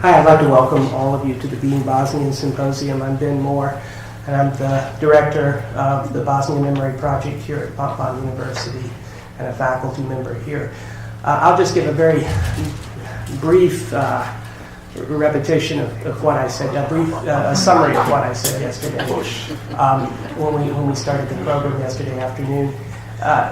Hi, I'd like to welcome all of you to the Being Bosnian Symposium. I'm Ben Moore, and I'm the director of the Bosnian Memory Project here at Fontbonne University and a faculty member here. I'll just give a very brief repetition of what I said, a summary of what I said yesterday when we started the program yesterday afternoon.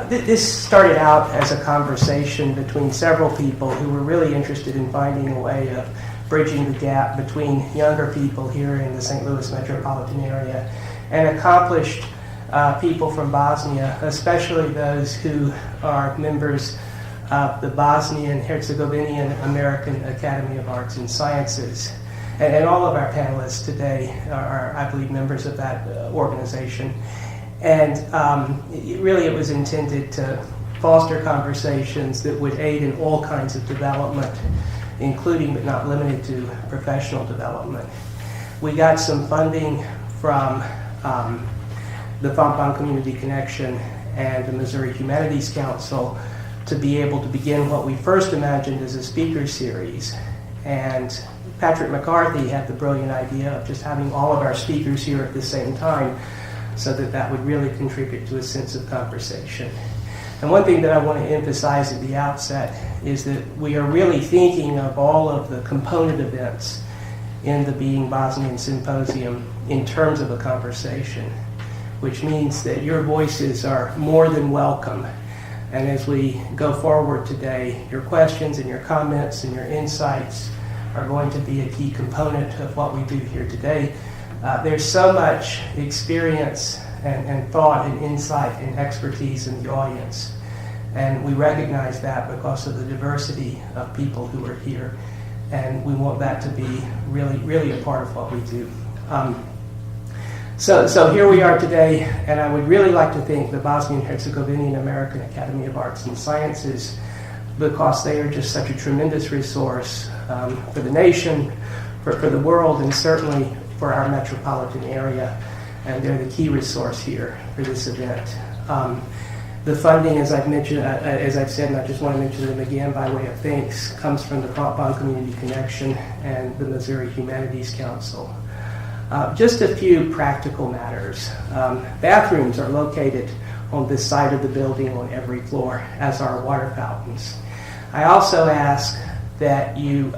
This started out as a conversation between several people who were really interested in finding a way of bridging the gap between younger people here in the St. Louis metropolitan area and accomplished people from Bosnia, especially those who are members of the Bosnian Herzegovinian American Academy of Arts and Sciences. And all of our panelists today are, I believe, members of that organization. And really it was intended to foster conversations that would aid in all kinds of development, including but not limited to professional development. We got some funding from the Fontbonne Community Connection and the Missouri Humanities Council to be able to begin what we first imagined as a speaker series. And Patrick McCarthy had the brilliant idea of just having all of our speakers here at the same time so that that would really contribute to a sense of conversation. And one thing that I want to emphasize at the outset is that we are really thinking of all of the component events in the Being Bosnian Symposium in terms of a conversation, which means that your voices are more than welcome. And as we go forward today, your questions and your comments and your insights are going to be a key component of what we do here today. There's so much experience and thought and insight and expertise in the audience. And we recognize that because of the diversity of people who are here. And we want that to be really, really a part of what we do. So here we are today, and I would really like to thank the Bosnian Herzegovinian American Academy of Arts and Sciences because they are just such a tremendous resource for the nation, for the world, and certainly for our metropolitan area. And they're the key resource here for this event. The funding, as I've mentioned, as I've said, and I just want to mention them again by way of thanks, comes from the Fontbonne Community Connection and the Missouri Humanities Council. Just a few practical matters. Bathrooms are located on this side of the building on every floor, as are water fountains. I also ask that you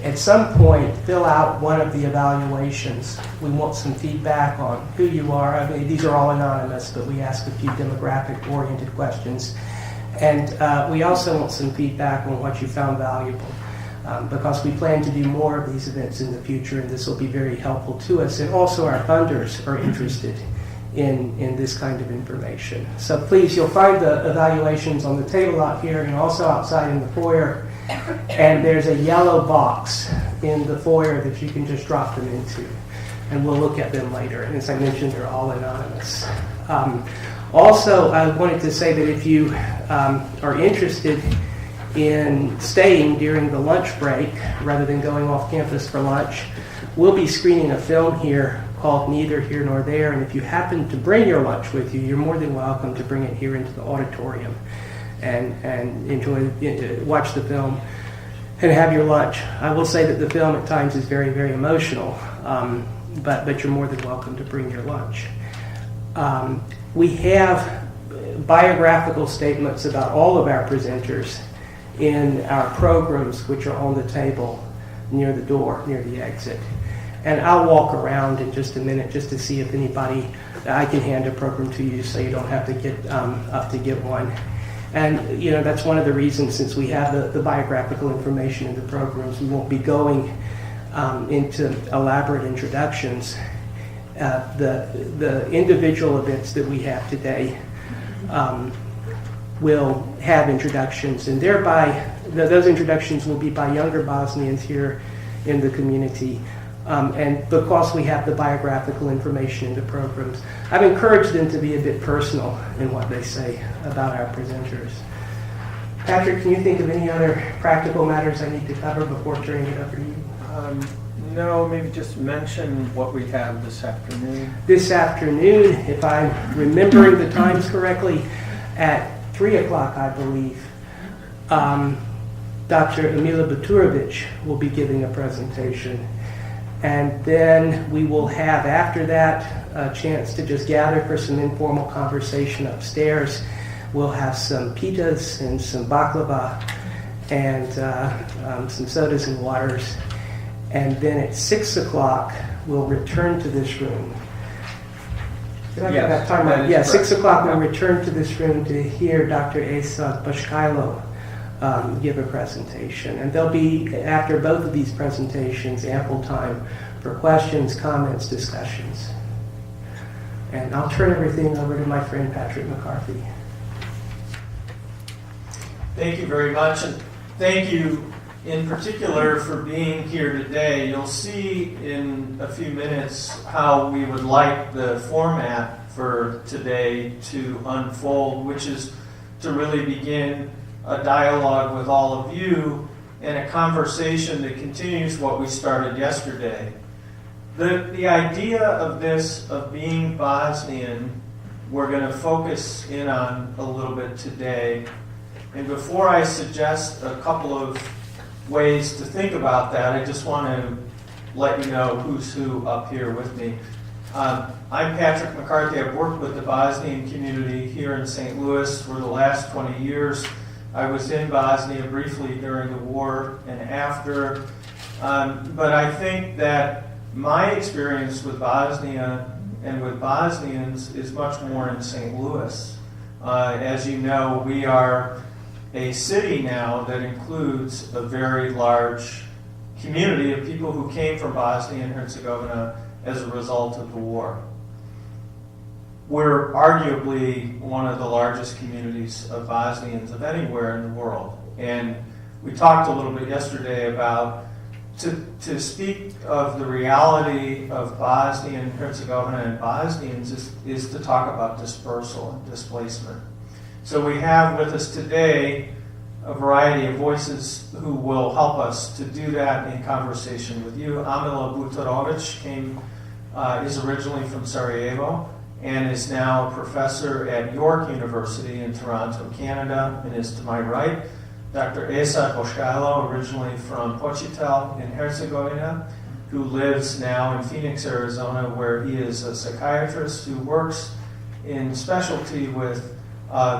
at some point fill out one of the evaluations. We want some feedback on who you are. I mean, these are all anonymous, but we ask a few demographic-oriented questions. And we also want some feedback on what you found valuable, because we plan to do more of these events in the future, and this will be very helpful to us. And also our funders are interested in this kind of information. So please, you'll find the evaluations on the table out here and also outside in the foyer. And there's a yellow box in the foyer that you can just drop them into. And we'll look at them later. And as I mentioned, they're all anonymous. Also, I wanted to say that if you are interested in staying during the lunch break rather than going off campus for lunch, we'll be screening a film here called Neither Here Nor There. And if you happen to bring your lunch with you, you're more than welcome to bring it here into the auditorium and enjoy, watch the film and have your lunch. I will say that the film at times is very, very emotional, but you're more than welcome to bring your lunch. We have biographical statements about all of our presenters in our programs, which are on the table near the door, near the exit. And I'll walk around in just a minute just to see if anybody, I can hand a program to you so you don't have to get up to get one. And that's one of the reasons, since we have the biographical information in the programs, we won't be going into elaborate introductions. The individual events that we have today will have introductions, and thereby those introductions will be by younger Bosnians here in the community. And because we have the biographical information in the programs, I've encouraged them to be a bit personal in what they say about our presenters. Patrick, can you think of any other practical matters I need to cover before turning it over to you? No, maybe just mention what we have this afternoon. This afternoon, if I'm remembering the times correctly, at 3 o'clock, I believe, Dr. Amila Buturovic will be giving a presentation. And then we will have, after that, a chance to just gather for some informal conversation upstairs. We'll have some pitas and some baklava and some sodas and waters. And then at 6 o'clock, we'll return to this room. Did I get that time right? Yeah, 6 o'clock we'll return to this room to hear Dr. Esad Boskailo give a presentation. And there'll be, after both of these presentations, ample time for questions, comments, discussions. And I'll turn everything over to my friend Patrick McCarthy. Thank you very much, and thank you in particular for being here today. You'll see in a few minutes how we would like the format for today to unfold, which is to really begin a dialogue with all of you and a conversation that continues what we started yesterday. The idea of this, of being Bosnian, we're going to focus in on a little bit today. And before I suggest a couple of ways to think about that, I just want to let you know who's who up here with me. I'm Patrick McCarthy. I've worked with the Bosnian community here in St. Louis for the last 20 years. I was in Bosnia briefly during the war and after. But I think that my experience with Bosnia and with Bosnians is much more in St. Louis. As you know, we are a city now that includes a very large community of people who came from Bosnia and Herzegovina as a result of the war. We're arguably one of the largest communities of Bosnians of anywhere in the world. And we talked a little bit yesterday about to speak of the reality of Bosnia and Herzegovina and Bosnians is to talk about dispersal and displacement. So we have with us today a variety of voices who will help us to do that in conversation with you. Amila Buturovic is originally from Sarajevo and is now a professor at York University in Toronto, Canada, and is to my right. Dr. Esad Boskailo, originally from Počitel in Herzegovina, who lives now in Phoenix, Arizona, where he is a psychiatrist who works in specialty with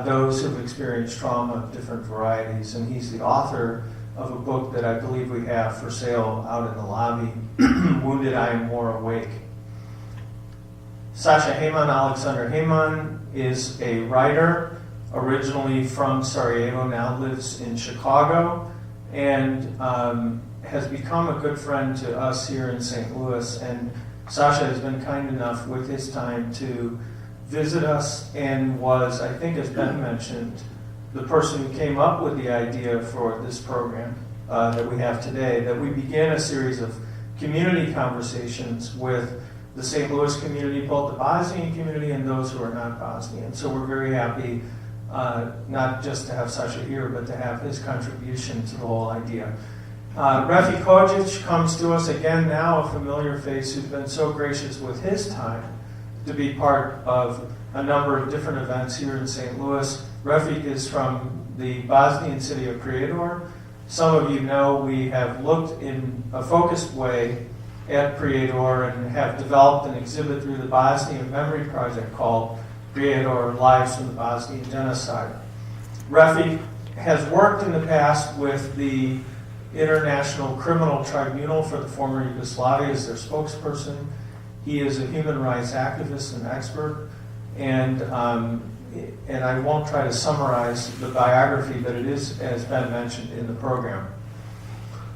those who've experienced trauma of different varieties. And he's the author of a book that I believe we have for sale out in the lobby, Wounded I Am More Awake. Aleksandar Hemon is a writer, originally from Sarajevo, now lives in Chicago, and has become a good friend to us here in St. Louis. And Sasha has been kind enough with his time to visit us and was, I think as Ben mentioned, the person who came up with the idea for this program that we have today, that we begin a series of community conversations with the St. Louis community, both the Bosnian community and those who are not Bosnian. So we're very happy not just to have Sasha here, but to have his contribution to the whole idea. Refik Hodzic comes to us again now, a familiar face who's been so gracious with his time to be part of a number of different events here in St. Louis. Refik is from the Bosnian city of Prijedor. Some of you know we have looked in a focused way at Prijedor and have developed an exhibit through the Bosnian Memory Project called Prijedor Lives from the Bosnian Genocide. Refik has worked in the past with the International Criminal Tribunal for the former Yugoslavia as their spokesperson. He is a human rights activist and expert, and I won't try to summarize the biography, but it is, as Ben mentioned, in the program.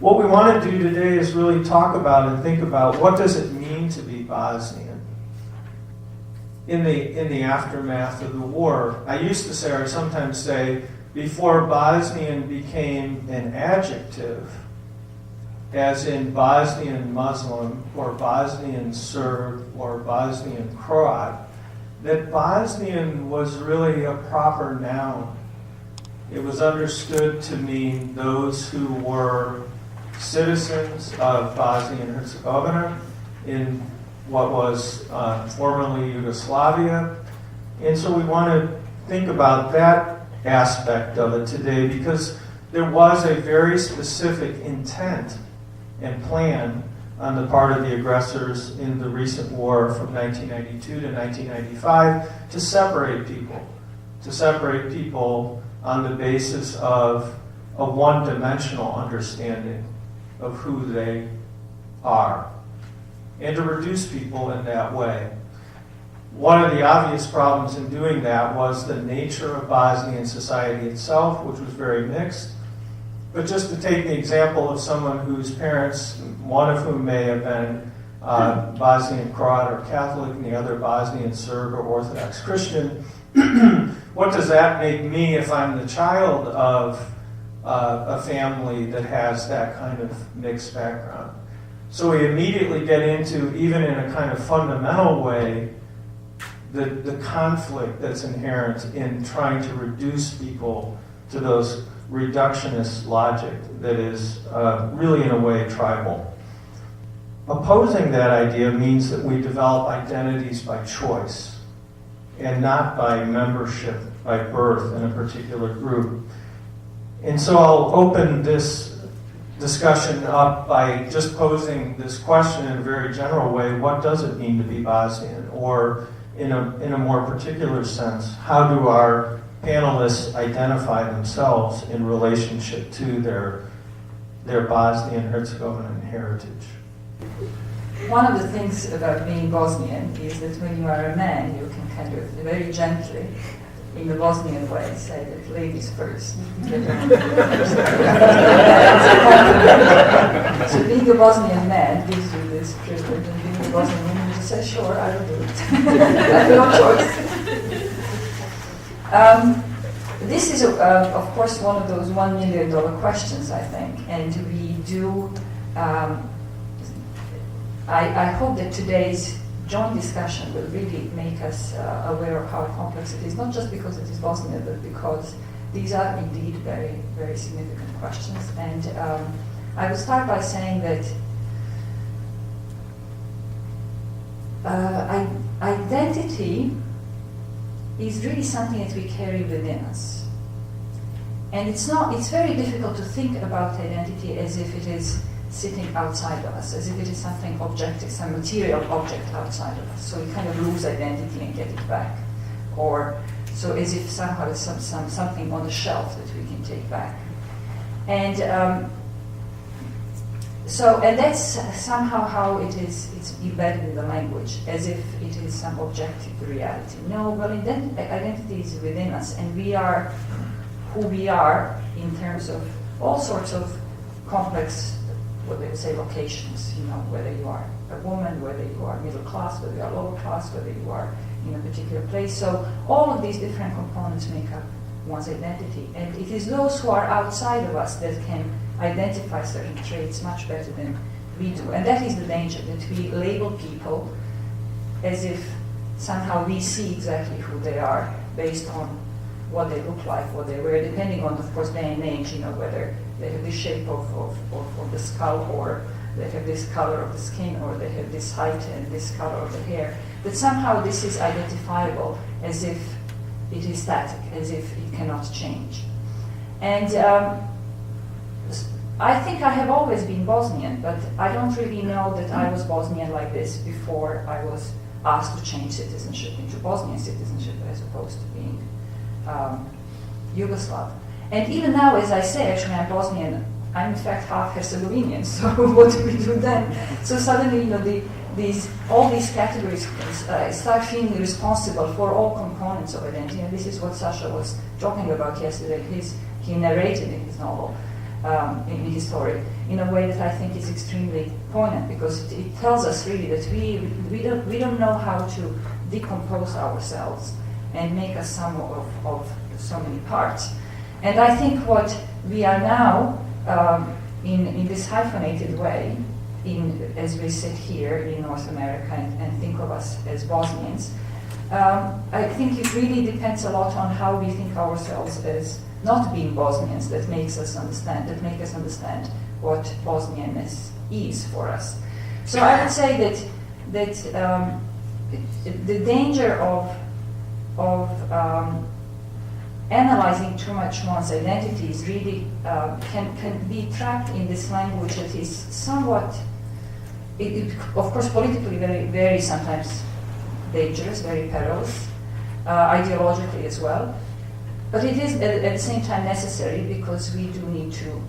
What we want to do today is really talk about and think about what does it mean to be Bosnian in the aftermath of the war. I used to say, or I sometimes say, before Bosnian became an adjective, as in Bosnian Muslim or Bosnian Serb or Bosnian Croat, that Bosnian was really a proper noun. It was understood to mean those who were citizens of Bosnia and Herzegovina in what was formerly Yugoslavia. And so we want to think about that aspect of it today, because there was a very specific intent and plan on the part of the aggressors in the recent war from 1992 to 1995 to separate people on the basis of a one-dimensional understanding of who they are, and to reduce people in that way. One of the obvious problems in doing that was the nature of Bosnian society itself, which was very mixed. But just to take the example of someone whose parents, one of whom may have been Bosnian Croat or Catholic, and the other Bosnian Serb or Orthodox Christian, what does that make me if I'm the child of a family that has that kind of mixed background? So we immediately get into, even in a kind of fundamental way, the conflict that's inherent in trying to reduce people to those reductionist logic that is really, in a way, tribal. Opposing that idea means that we develop identities by choice and not by membership, by birth in a particular group. And so I'll open this discussion up by just posing this question in a very general way: what does it mean to be Bosnian? Or in a more particular sense, how do our panelists identify themselves in relationship to their Bosnian-Herzegovinian heritage? One of the things about being Bosnian is that when you are a man, you can kind of very gently, in the Bosnian way, say that ladies first. So being a Bosnian man gives you this privilege, and being a Bosnian woman, you say, sure, I will do it. I have no choice. This is, of course, one of those $1 million questions, I think, and we do. I hope that today's joint discussion will really make us aware of how complex it is, not just because it is Bosnia, but because these are indeed very, very significant questions. And I will start by saying that identity is really something that we carry within us. And it's very difficult to think about identity as if it is sitting outside of us, as if it is something objective, some material object outside of us. So we kind of lose identity and get it back. Or so as if somehow it's something on the shelf that we can take back. And and that's somehow how it's embedded in the language, as if it is some objective reality. No, well, identity is within us, and we are who we are in terms of all sorts of complex, what they would say, locations, whether you are a woman, whether you are middle class, whether you are lower class, whether you are in a particular place. So all of these different components make up one's identity. And it is those who are outside of us that can identify certain traits much better than we do. And that is the danger, that we label people as if somehow we see exactly who they are based on what they look like, what they wear, depending on, of course, day and age, whether they have this shape of the skull, or they have this color of the skin, or they have this height and this color of the hair. But somehow this is identifiable as if it is static, as if it cannot change. And I think I have always been Bosnian, but I don't really know that I was Bosnian like this before I was asked to change citizenship into Bosnian citizenship as opposed to being Yugoslav. And even now, as I say, actually I'm Bosnian, I'm in fact half Herzegovinian, so what do we do then? So suddenly, all these categories start feeling responsible for all components of identity, and this is what Sasha was talking about yesterday. He narrated in his novel, in his story, in a way that I think is extremely poignant, because it tells us really that we don't know how to decompose ourselves and make us some of so many parts. And I think what we are now, in this hyphenated way, as we sit here in North America and think of us as Bosnians, I think it really depends a lot on how we think ourselves as not being Bosnians that make us understand what Bosnianness is for us. So I would say that the danger of analyzing too much one's identities really can be trapped in this language that is somewhat, of course, politically very sometimes dangerous, very perilous, ideologically as well. But it is at the same time necessary because we do need to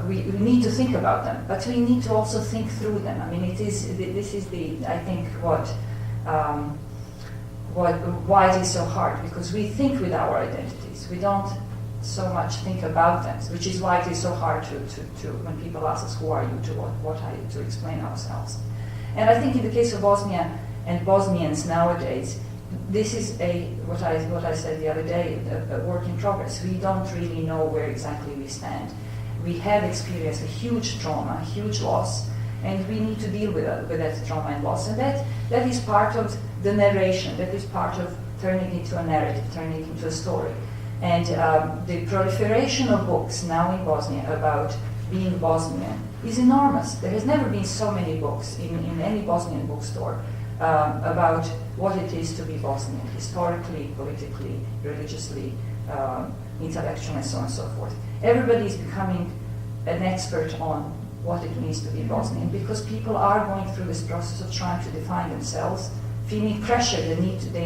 we need to think about them, but we need to also think through them. I mean, this is I think why it is so hard, because we think with our identities. We don't so much think about them, which is why it is so hard to when people ask us, who are you, to what are you, to explain ourselves. And I think in the case of Bosnia and Bosnians nowadays, this is what I said the other day, a work in progress. We don't really know where exactly we stand. We have experienced a huge trauma, a huge loss, and we need to deal with that trauma and loss. And that is part of the narration, that is part of turning it into a narrative, turning it into a story. And the proliferation of books now in Bosnia about being Bosnian is enormous. There has never been so many books in any Bosnian bookstore about what it is to be Bosnian, historically, politically, religiously, intellectually, and so on and so forth. Everybody is becoming an expert on what it means to be Bosnian, because people are going through this process of trying to define themselves, feeling pressure they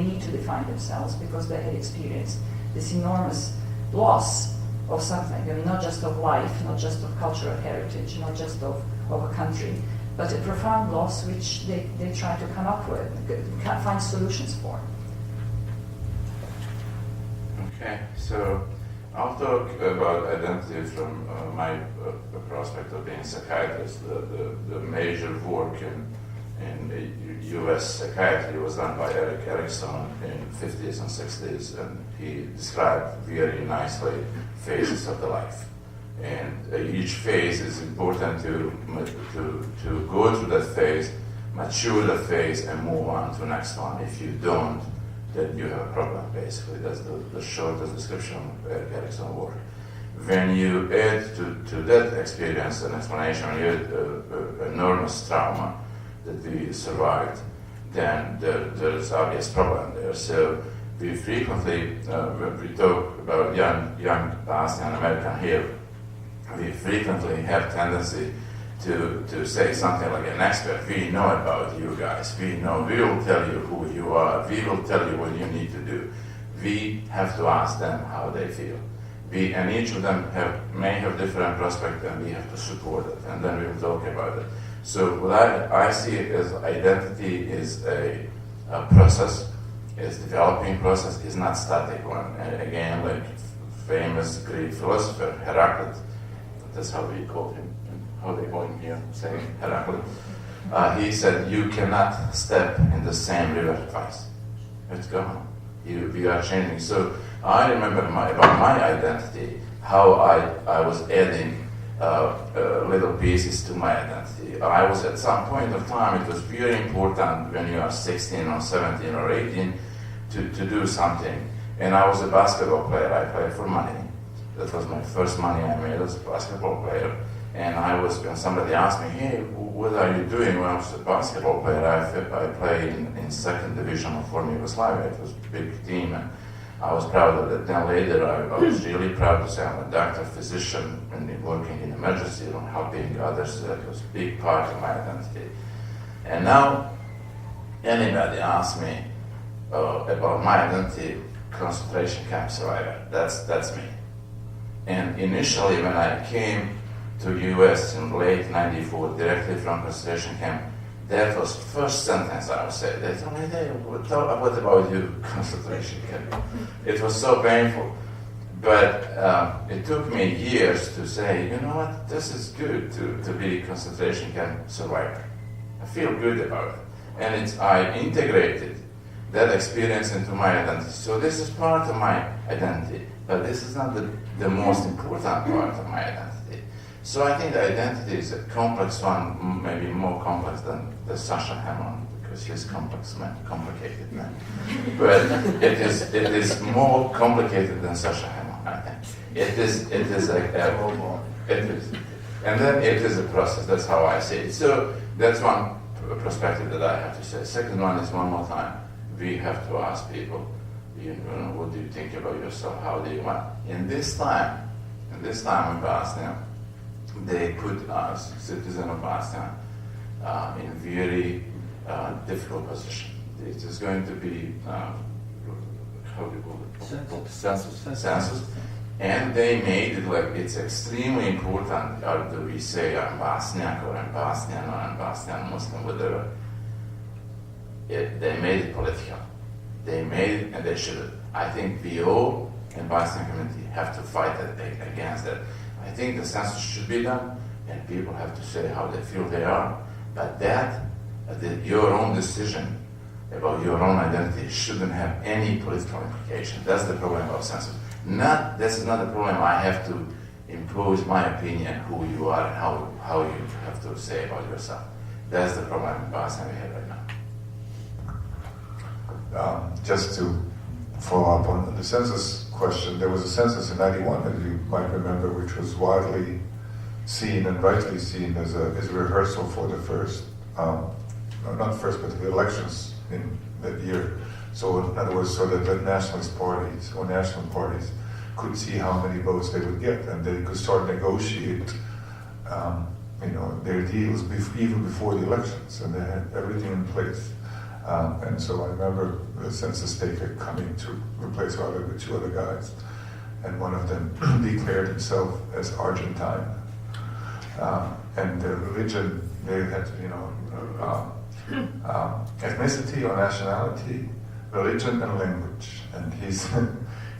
need to define themselves because they had experienced this enormous loss of something. I mean, not just of life, not just of cultural heritage, not just of a country, but a profound loss which they try to come up with, can't find solutions for. Okay, so I'll talk about identity from my prospect of being a psychiatrist. The major work in U.S. psychiatry was done by Aleksandar in the 50s and 60s, and he described very nicely phases of the life. And each phase is important to go through that phase, mature that phase, and move on to the next one. If you don't, then you have a problem, basically. That's the shortest description of Aleksandar work. When you add to that experience an explanation, you add enormous trauma that we survived, then there's obvious problem there. So we frequently, when we talk about young Bosnian American here, we frequently have tendency to say something like an expert. We know about you guys. We will tell you who you are. We will tell you what you need to do. We have to ask them how they feel. And each of them may have different prospects, and we have to support it, and then we will talk about it. So what I see it as identity is a process, is developing process, is not static one. And again, like famous Greek philosopher Heraclit, that's how we call him, how they call him here, saying Heraclit. He said, you cannot step in the same river twice. It's gone. We are changing. So I remember about my identity, how I was adding little pieces to my identity. I was at some point of time, it was very important when you are 16 or 17 or 18 to do something. And I was a basketball player. I played for money. That was my first money I made as a basketball player. And when somebody asked me, hey, what are you doing? When I was a basketball player, I played in second division of former Yugoslavia. It was a big team, and I was proud of it. Then later, I was really proud to say I'm a doctor, physician, and working in emergency room, helping others. That was a big part of my identity. And now, anybody asks me about my identity, concentration camp survivor. That's me. And initially, when I came to U.S. in late '94, directly from concentration camp, that was the first sentence I would say. They told me, hey, what about you, concentration camp? It was so painful. But it took me years to say, you know what, this is good to be a concentration camp survivor. I feel good about it. And I integrated that experience into my identity. So this is part of my identity, but this is not the most important part of my identity. So I think the identity is a complex one, maybe more complex than the Sasha Hemon, because he's complex man, complicated man. But it is more complicated than Sasha Hemon, I think. It is and then it is a process. That's how I see it. So that's one perspective that I have to say. Second one is one more time. we have to ask people, what do you think about yourself? How do you want? In this time in Bosnia, they put us, citizens of Bosnia, in very difficult position. It is going to be, how do you call it? Census. And they made it like it's extremely important, or do we say I'm Bosniak or I'm Bosnian or I'm Bosnian Muslim, whatever. They made it political. They made it, and they should. I think we all in Bosnian community have to fight against that. I think the census should be done, and people have to say how they feel they are. But that, your own decision about your own identity shouldn't have any political implication. That's the problem about census. This is not the problem. I have to impose my opinion, who you are, and how you have to say about yourself. That's the problem in Bosnia we have right now. Just to follow up on the census question, there was a census in '91, as you might remember, which was widely seen and rightly seen as a rehearsal for the first, not first, but the elections in that year. So in other words, so that the nationalist parties or national parties could see how many votes they would get, and they could start negotiate, their deals even before the elections, and they had everything in place. And so I remember the census taker coming to replace Robert with two other guys, and one of them declared himself as Argentine. And their religion, they had, ethnicity or nationality, religion and language. And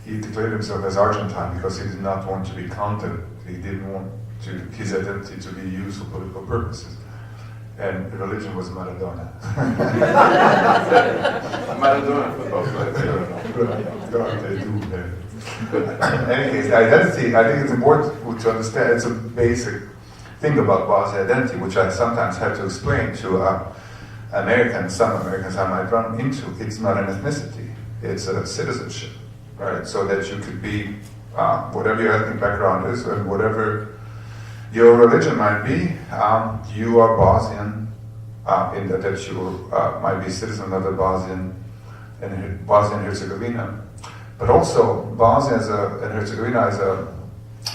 he declared himself as Argentine because he did not want to be counted. He didn't want his identity to be used for political purposes. And the religion was Maradona. Maradona football player. They do. In any case, the identity, I think it's important to understand, it's a basic thing about Bosnian identity, which I sometimes have to explain to some Americans I might run into. It's not an ethnicity, it's a citizenship, right? So that you could be, whatever your ethnic background is, and whatever your religion might be, you are Bosnian, in that you might be a citizen of the Bosnian and Herzegovina. But also, Bosnia and Herzegovina is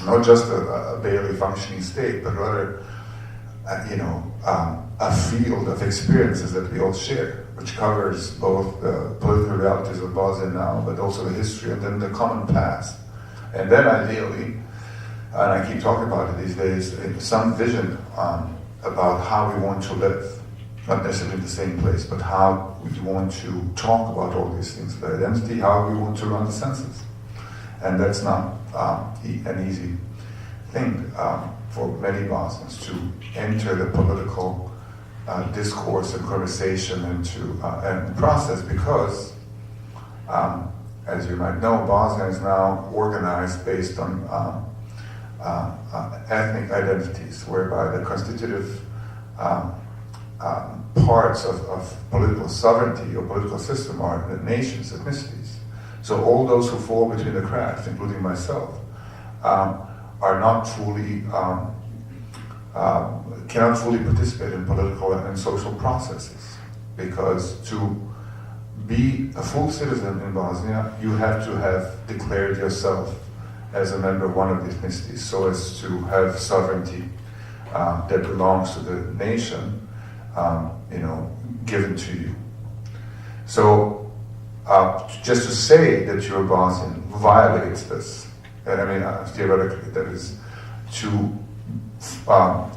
not just a barely functioning state, but rather, a field of experiences that we all share, which covers both the political realities of Bosnia now, but also the history and then the common past. And then ideally, and I keep talking about it these days, some vision about how we want to live, not necessarily in the same place, but how we want to talk about all these things, the identity, how we want to run the census. And that's not an easy thing for many Bosnians to enter the political discourse and conversation and process, because, as you might know, Bosnia is now organized based on ethnic identities, whereby the constitutive parts of political sovereignty or political system are the nation's ethnicities. So all those who fall between the cracks, including myself, are not fully, cannot fully participate in political and social processes. Because to be a full citizen in Bosnia, you have to have declared yourself as a member of one of the ethnicities, so as to have sovereignty that belongs to the nation, given to you. So just to say that you're Bosnian violates this. And I mean, theoretically, that is to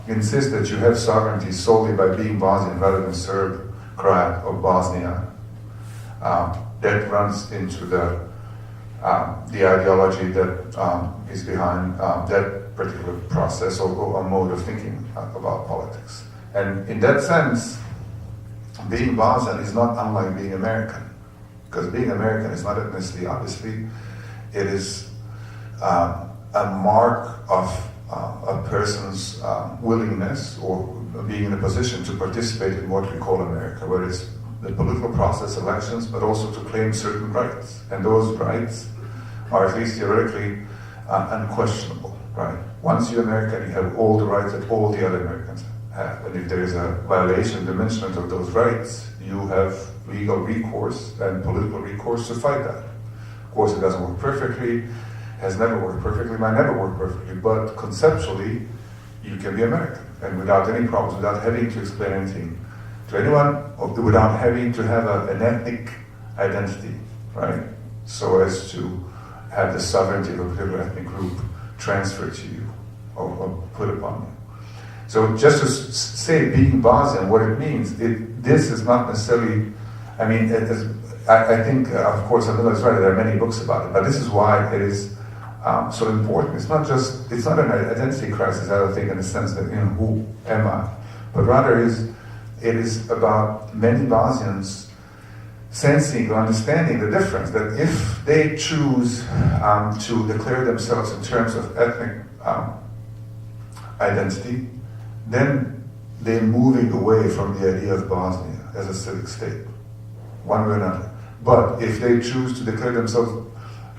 insist that you have sovereignty solely by being Bosnian rather than Serb, Croat, or Bosnian. That runs into the ideology that is behind that particular process or mode of thinking about politics. And in that sense, being Bosnian is not unlike being American, because being American is not ethnicity, obviously. It is a mark of a person's willingness or being in a position to participate in what we call America, where it's the political process, elections, but also to claim certain rights. And those rights are, at least theoretically, unquestionable, right? Once you're American, you have all the rights that all the other Americans and if there is a violation, diminishment of those rights, you have legal recourse and political recourse to fight that. Of course, it doesn't work perfectly, has never worked perfectly, might never work perfectly, but conceptually, you can be American, and without any problems, without having to explain anything to anyone, or without having to have an ethnic identity, right? So as to have the sovereignty of a particular ethnic group transferred to you, or put upon you. So just to say being Bosnian, what it means, this is not necessarily, I mean, I think, of course, Amila is right, there are many books about it, but this is why it is so important. It's not an identity crisis, I don't think, in the sense that, who am I? But rather it is about many Bosnians sensing or understanding the difference, that if they choose to declare themselves in terms of ethnic identity, then they're moving away from the idea of Bosnia as a civic state, one way or another. But if they choose to declare themselves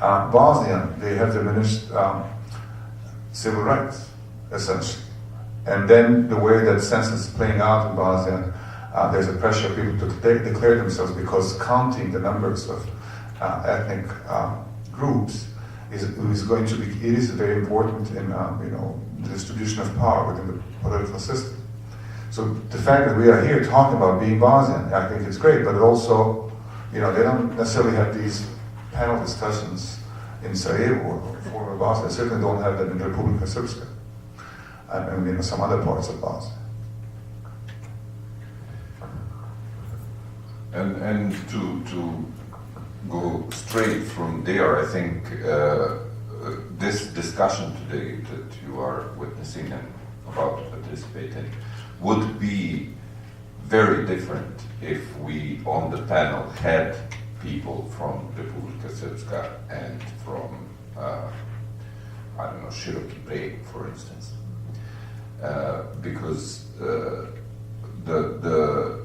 Bosnian, they have diminished civil rights, essentially. And then the way that census is playing out in Bosnia, there's a pressure of people to declare themselves, because counting the numbers of ethnic groups is going to be, it is very important in the distribution of power within the political system. So the fact that we are here talking about being Bosnian, I think it's great, but it also, they don't necessarily have these panel discussions in Sarajevo or former Bosnia. They certainly don't have that in Republika Srpska and some other parts of Bosnia. And to go straight from there, I think this discussion today that you are witnessing and about to participate in would be very different if we on the panel had people from Republika Srpska and from, Široki Breg, for instance. Because the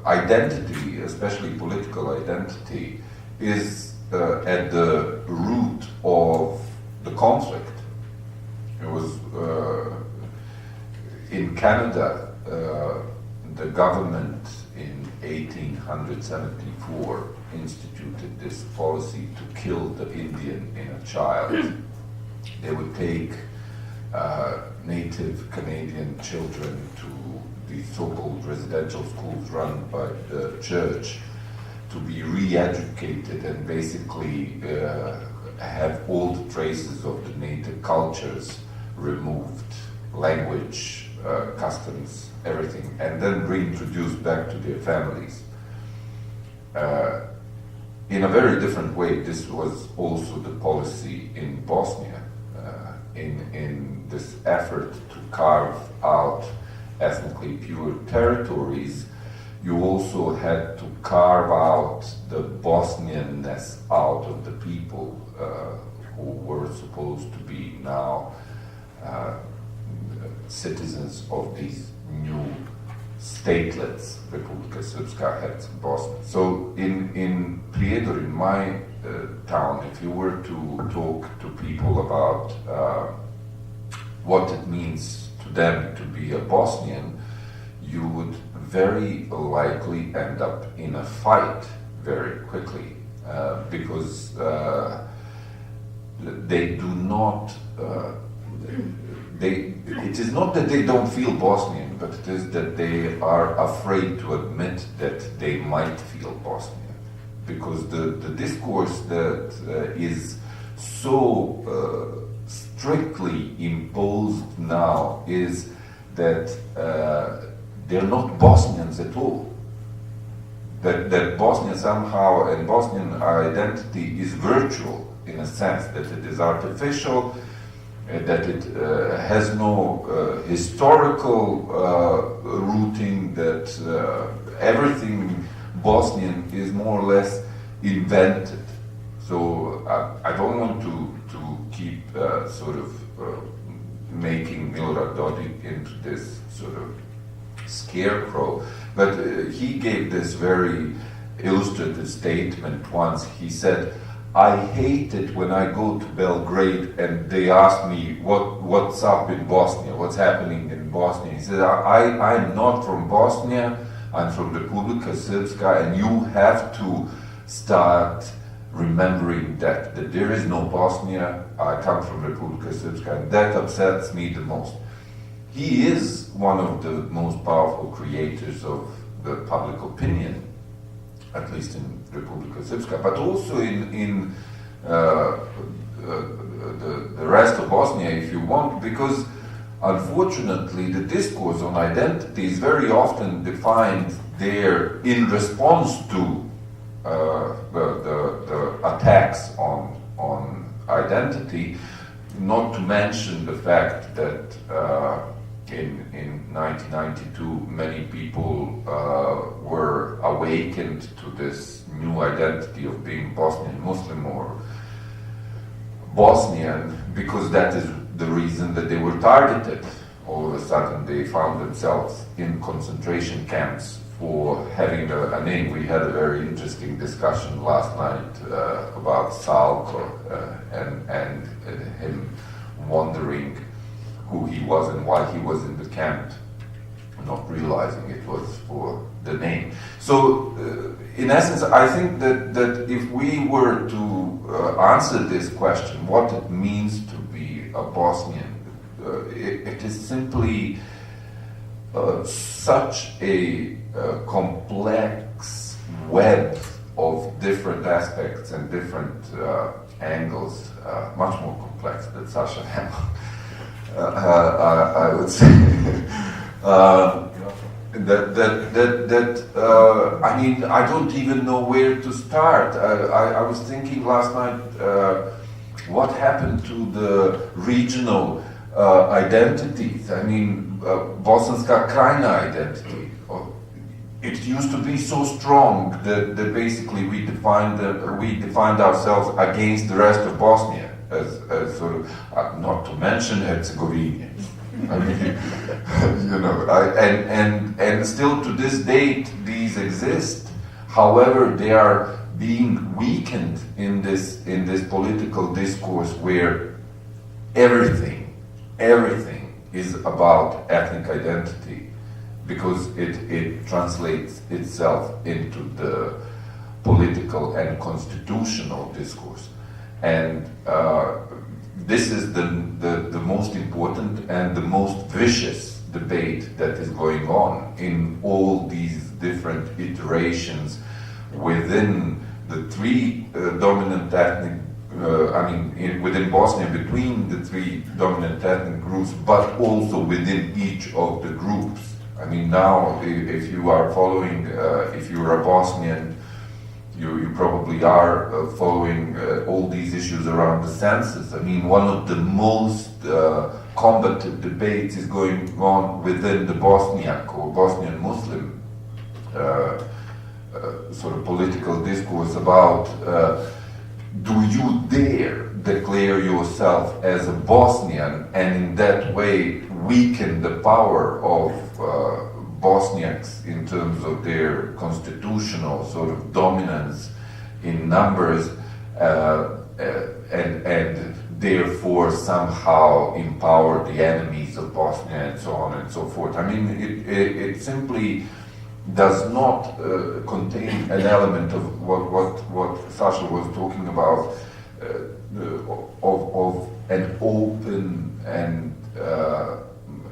identity, especially political identity, is at the root of the conflict. It was in Canada, the government in 1874 instituted this policy to kill the Indian in a child. They would take native Canadian children to the so-called residential schools run by the church to be re-educated and basically have all the traces of the native cultures removed, language, customs, everything, and then reintroduced back to their families. In a very different way, this was also the policy in Bosnia, in this effort to carve out ethnically pure territories. You also had to carve out the Bosnianness out of the people who were supposed to be now citizens of these new statelets Republika Srpska had Bosnia. So in Prijedor, in my town, if you were to talk to people about what it means to them to be a Bosnian, you would very likely end up in a fight very quickly because they do not it is not that they don't feel Bosnian, but it is that they are afraid to admit that they might feel Bosnian. Because the discourse that is so strictly imposed now is that they're not Bosnians at all. That Bosnia somehow, and Bosnian identity is virtual in a sense, that it is artificial, that it has no historical rooting, that everything Bosnian is more or less invented. So I don't want to keep sort of making Milorad Dodik into this sort of scarecrow, but he gave this very illustrative statement once. He said, I hate it when I go to Belgrade and they ask me what's up in Bosnia, what's happening in Bosnia. He said, I'm not from Bosnia, I'm from Republika Srpska, and you have to start remembering that there is no Bosnia. I come from Republika Srpska, and that upsets me the most. He is one of the most powerful creators of the public opinion, at least in Republika Srpska, but also in the rest of Bosnia, if you want, because unfortunately the discourse on identity is very often defined there in response to the attacks on identity, not to mention the fact that in 1992 many people were awakened to this new identity of being Bosnian Muslim or Bosnian, because that is the reason that they were targeted. All of a sudden they found themselves in concentration camps for having a name. We had a very interesting discussion last night about Salko and him wondering who he was and why he was in the camp, not realizing it was for the name. So in essence, I think that if we were to answer this question, what it means to be a Bosnian, it is simply such a complex web of different aspects and different angles, much more complex than Sasha Hemon, I would say. I mean, I don't even know where to start. I was thinking last night, what happened to the regional identities? I mean, Bosanska Krajina identity. It used to be so strong that basically we defined ourselves against the rest of Bosnia, as sort of, not to mention Herzegovina. I mean, you know, and still to this date these exist. However, they are being weakened in this political discourse where everything is about ethnic identity, because it translates itself into the political and constitutional discourse. And this is the most important and the most vicious debate that is going on in all these different iterations within the three dominant ethnic, within Bosnia, between the three dominant ethnic groups, but also within each of the groups. I mean, now, if you are following, if you're a Bosnian, you probably are following all these issues around the census. I mean, one of the most combative debates is going on within the Bosniak or Bosnian Muslim sort of political discourse about do you dare declare yourself as a Bosnian and in that way weaken the power of Bosniaks in terms of their constitutional sort of dominance in numbers and therefore somehow empower the enemies of Bosnia and so on and so forth. I mean, it simply does not contain an element of what Sasha was talking about, of an open and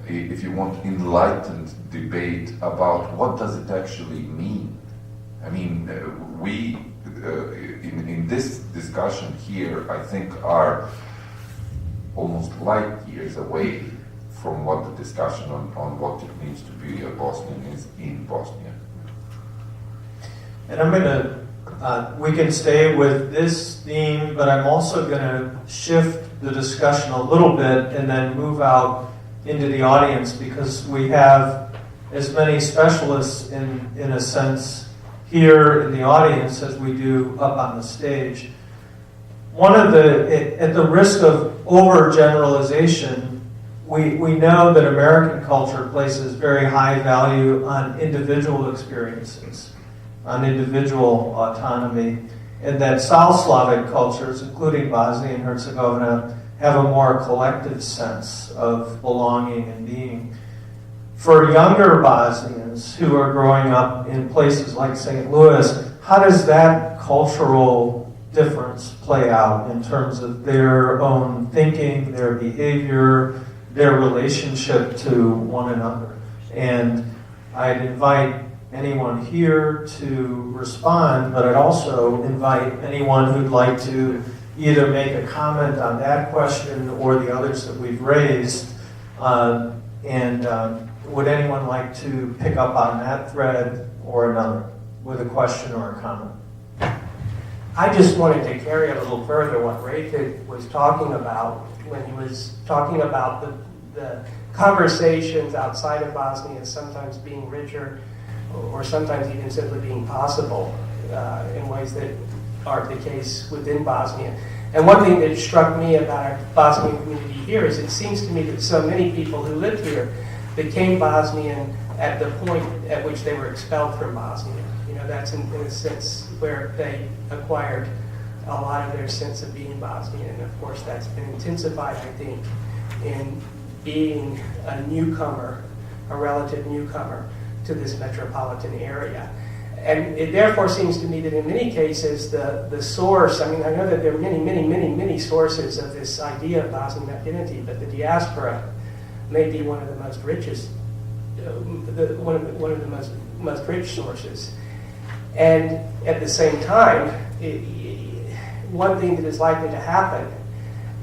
if you want, enlightened debate about what does it actually mean. I mean, we in this discussion here, I think, are almost light years away from what the discussion on what it means to be a Bosnian is in Bosnia. And I'm going to, we can stay with this theme, but I'm also going to shift the discussion a little bit and then move out into the audience, because we have as many specialists in a sense here in the audience as we do up on the stage. One of at the risk of overgeneralization, we know that American culture places very high value on individual experiences, on individual autonomy. and that South Slavic cultures, including Bosnia and Herzegovina, have a more collective sense of belonging and being. For younger Bosnians who are growing up in places like St. Louis, how does that cultural difference play out in terms of their own thinking, their behavior, their relationship to one another? And I'd invite anyone here to respond, but I'd also invite anyone who'd like to either make a comment on that question or the others that we've raised. Would anyone like to pick up on that thread or another with a question or a comment? I just wanted to carry a little further what Refik was talking about when he was talking about the conversations outside of Bosnia sometimes being richer or sometimes even simply being possible in ways that aren't the case within Bosnia. And one thing that struck me about our Bosnian community here is it seems to me that so many people who live here became Bosnian at the point at which they were expelled from Bosnia. You know, that's in a sense where they acquired a lot of their sense of being Bosnian. And of course that's been intensified, I think, in being a newcomer, a relative newcomer to this metropolitan area. And it therefore seems to me that in many cases the source, I mean, I know that there are many sources of this idea of Bosnian identity, but the diaspora may be one of the most richest, one of the most rich sources. And at the same time, one thing that is likely to happen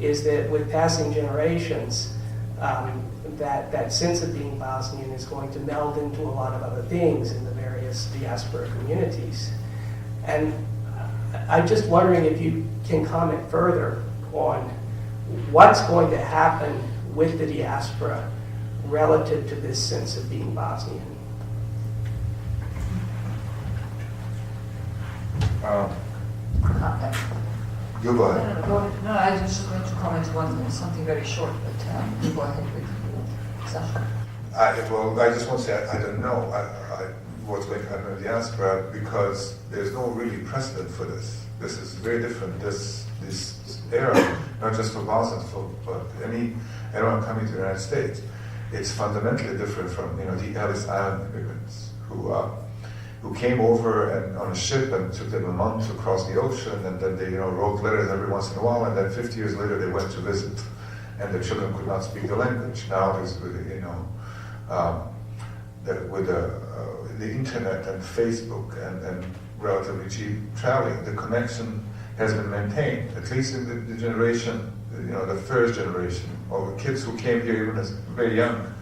is that with passing generations, that sense of being Bosnian is going to meld into a lot of other things in the various diaspora communities. And I'm just wondering if you can comment further on what's going to happen with the diaspora relative to this sense of being Bosnian. You go ahead. Go ahead. No, I was just going to comment on something very short, but you go ahead with Sasha. I just want to say I don't know what's going to happen in the diaspora because there's no really precedent for this. This is very different. This era, not just for Bosnians, but anyone coming to the United States, it's fundamentally different from the Ellis Island immigrants who came over and on a ship and took them a month to cross the ocean, and then they wrote letters every once in a while, and then 50 years later they went to visit, and the children could not speak the language. Now there's with the internet and Facebook and relatively cheap traveling, the connection has been maintained, at least in the generation, the first generation, or the kids who came here even as very young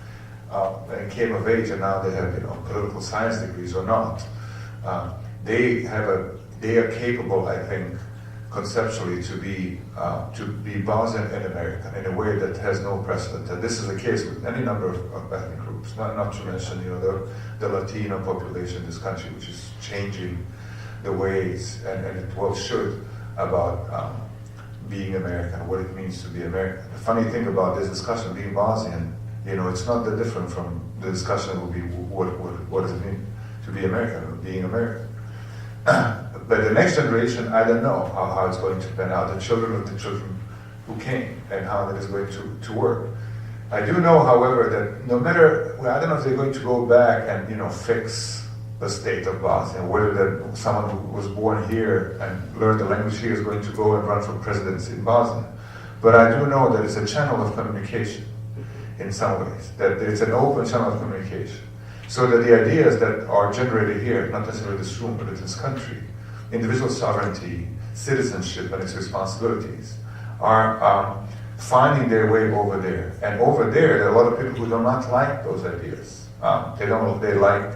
and came of age, and now they have political science degrees or not. They are capable, I think, conceptually to be Bosnian and American in a way that has no precedent. And this is the case with any number of ethnic groups. Not to mention the Latino population in this country, which is changing the ways, and it well should, about being American, what it means to be American. The funny thing about this discussion, being Bosnian, it's not that different from the discussion would be what does it mean to be American or being American. But the next generation, I don't know how it's going to pan out. The children of the children who came and how that is going to work. I do know, however, that no matter, I don't know if they're going to go back and fix the state of Bosnia, whether someone who was born here and learned the language here is going to go and run for presidency in Bosnia. But I do know that it's a channel of communication in some ways, that it's an open channel of communication. So that the ideas that are generated here, not necessarily this room, but in this country, individual sovereignty, citizenship, and its responsibilities, are finding their way over there. And over there are a lot of people who do not like those ideas. They like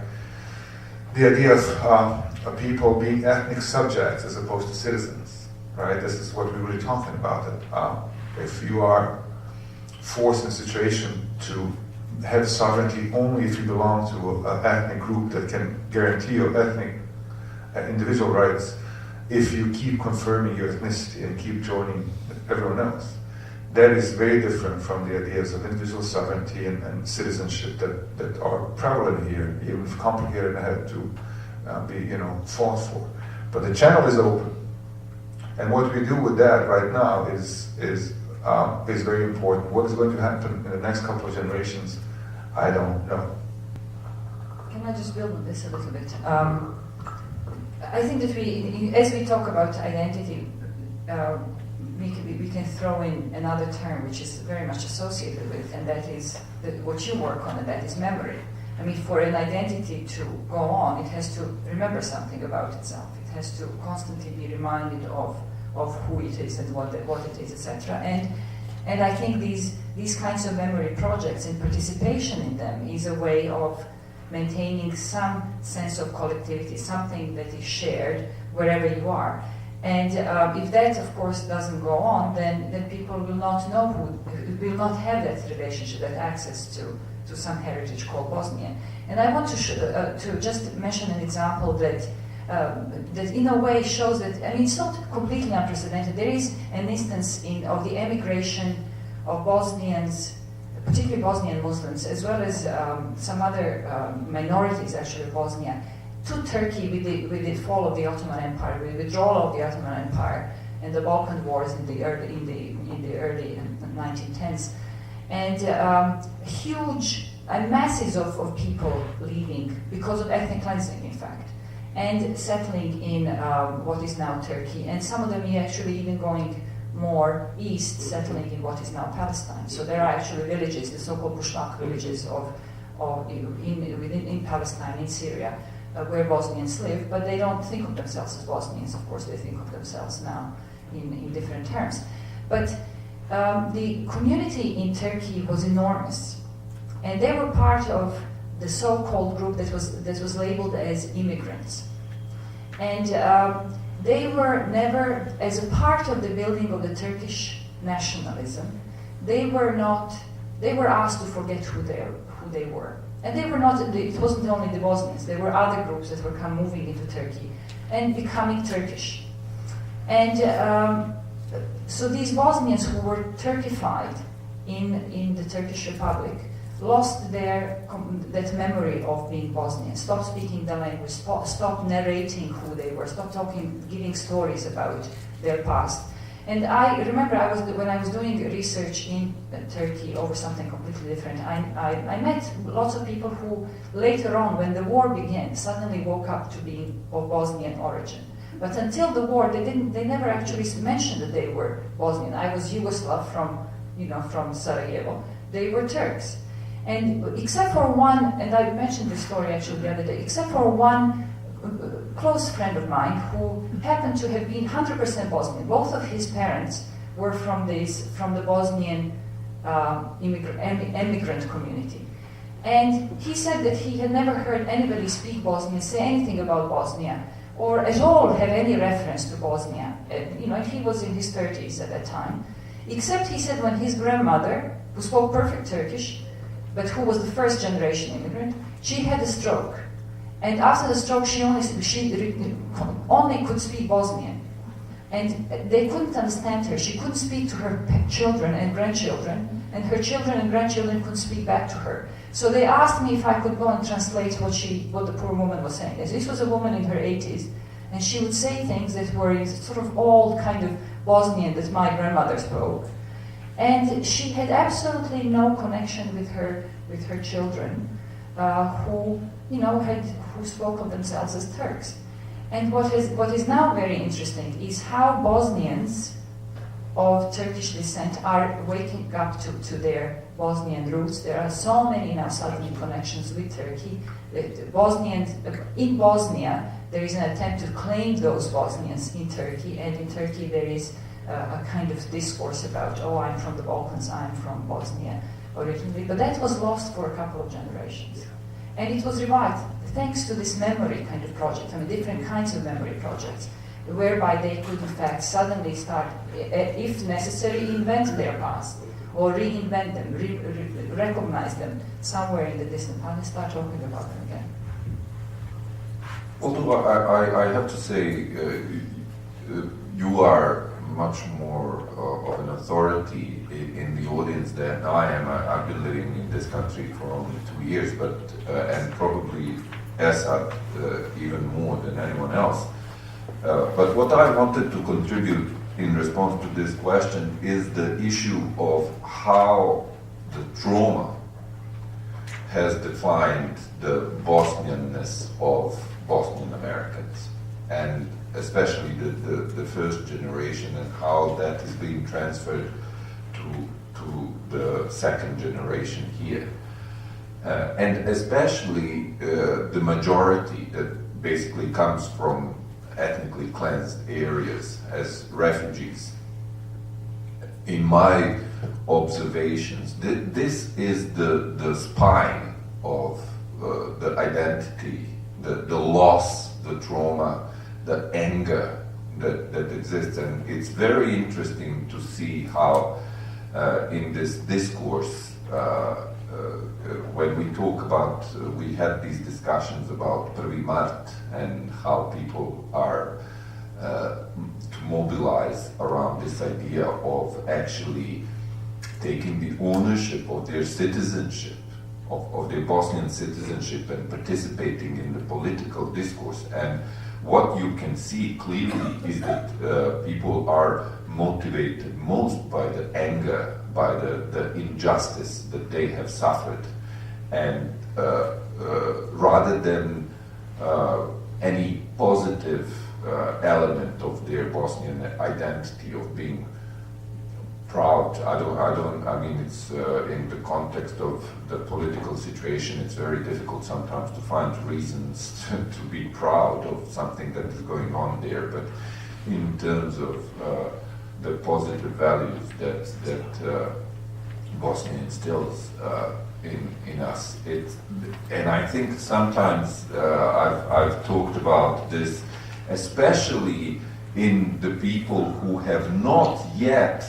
the idea of people being ethnic subjects as opposed to citizens, right? This is what we're really talking about. If you are forced in a situation to have sovereignty only if you belong to an ethnic group that can guarantee your ethnic individual rights, if you keep confirming your ethnicity and keep joining everyone else. That is very different from the ideas of individual sovereignty and citizenship that are prevalent here, even if complicated and have to be fought for. But the channel is open, And what we do with that right now is very important. What is going to happen in the next couple of generations, I don't know. Can I just build on this a little bit? I think that as we talk about identity, we can throw in another term which is very much associated with, and that is what you work on, and that is memory. I mean, for an identity to go on, it has to remember something about itself. It has to constantly be reminded of who it is and what it is, etc. And I think these kinds of memory projects and participation in them is a way of maintaining some sense of collectivity, something that is shared wherever you are. And if that, of course, doesn't go on, then people will not know will not have that relationship, that access to some heritage called Bosnian. And I want to just mention an example that in a way shows that, I mean, it's not completely unprecedented. There is an instance of the emigration of Bosnians, particularly Bosnian Muslims, as well as some other minorities, actually, of Bosnia, to Turkey with the fall of the Ottoman Empire, with the withdrawal of the Ottoman Empire and the Balkan Wars in the early 1910s, and masses of people leaving because of ethnic cleansing, in fact, and settling in what is now Turkey, and some of them actually even going more east, settling in what is now Palestine. So there are actually villages, the so-called Bushmak villages in Palestine, in Syria, where Bosnians live, but they don't think of themselves as Bosnians. Of course, they think of themselves now in different terms. But the community in Turkey was enormous, and they were part of the so-called group that was labeled as immigrants. And they were never, as a part of the building of the Turkish nationalism, they were asked to forget who they were. And they were not, it wasn't only the Bosnians, there were other groups that were moving into Turkey and becoming Turkish. And so these Bosnians who were Turkified in the Turkish Republic lost that memory of being Bosnian, stopped speaking the language, stopped narrating who they were, stopped giving stories about their past. And I remember when I was doing research in Turkey over something completely different, I met lots of people who later on, when the war began, suddenly woke up to being of Bosnian origin. But until the war, they never actually mentioned that they were Bosnian. I was Yugoslav from Sarajevo. They were Turks. And except for one, and I mentioned this story actually the other day, except for one close friend of mine who happened to have been 100% Bosnian. Both of his parents were from the Bosnian immigrant community. And he said that he had never heard anybody speak Bosnian, say anything about Bosnia, or at all have any reference to Bosnia. And he was in his 30s at that time. Except, he said, when his grandmother, who spoke perfect Turkish, but who was the first generation immigrant, she had a stroke. And after the stroke, she only could speak Bosnian. And they couldn't understand her. She couldn't speak to her children and grandchildren, and her children and grandchildren couldn't speak back to her. So they asked me if I could go and translate what the poor woman was saying. This was a woman in her 80s, and she would say things that were sort of all kind of Bosnian that my grandmother spoke. And she had absolutely no connection with her children, who spoke of themselves as Turks. And what is now very interesting is how Bosnians of Turkish descent are waking up to their Bosnian roots. There are so many now suddenly connections with Turkey. In Bosnia, there is an attempt to claim those Bosnians in Turkey, and in Turkey there is a kind of discourse about, I'm from the Balkans, I'm from Bosnia originally, but that was lost for a couple of generations. And it was revived thanks to this memory kind of project, different kinds of memory projects, whereby they could in fact suddenly start, if necessary, invent their past, or reinvent them, recognize them somewhere in the distant past and start talking about them again. Although I have to say, you are much more of an authority in the audience than I am. I've been living in this country for only 2 years, but and probably Esad even more than anyone else. But what I wanted to contribute in response to this question is the issue of how the trauma has defined the Bosnianness of Bosnian Americans, and especially the first generation, and how that is being transferred to the second generation here. And especially the majority that basically comes from ethnically cleansed areas as refugees. In my observations, this is the spine of the identity, the loss, the trauma, the anger that exists. And it's very interesting to see how in this discourse, when we talk about, we had these discussions about Prvi Mart and how people are to mobilize around this idea of actually taking the ownership of their citizenship, of their Bosnian citizenship, and participating in the political discourse. And what you can see clearly is that people are motivated most by the anger, by the injustice that they have suffered, and rather than any positive element of their Bosnian identity of being proud. I mean, it's in the context of the political situation, it's very difficult sometimes to find reasons to be proud of something that is going on there. But in terms of the positive values that Bosnia instills in us, and I think sometimes I've talked about this, especially in the people who have not yet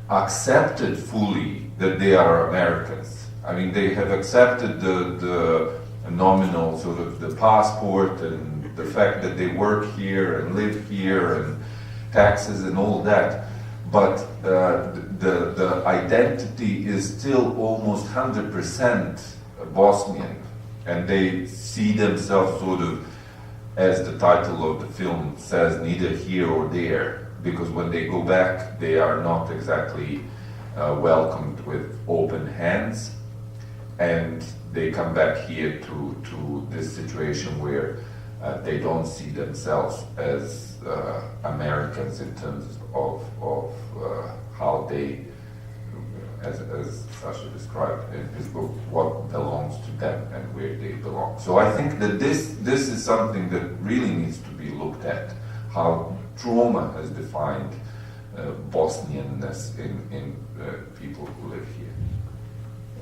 accepted fully that they are Americans. I mean, they have accepted the nominal sort of the passport and the fact that they work here and live here and taxes and all that, but the identity is still almost 100% Bosnian, and they see themselves sort of, as the title of the film says, neither here or there, because when they go back, they are not exactly welcomed with open hands, and they come back here to this situation where they don't see themselves as Americans in terms of how they, as Sasha described in his book, what belongs to them and where they belong. So I think that this is something that really needs to be looked at, how trauma has defined Bosnianness in people who live here.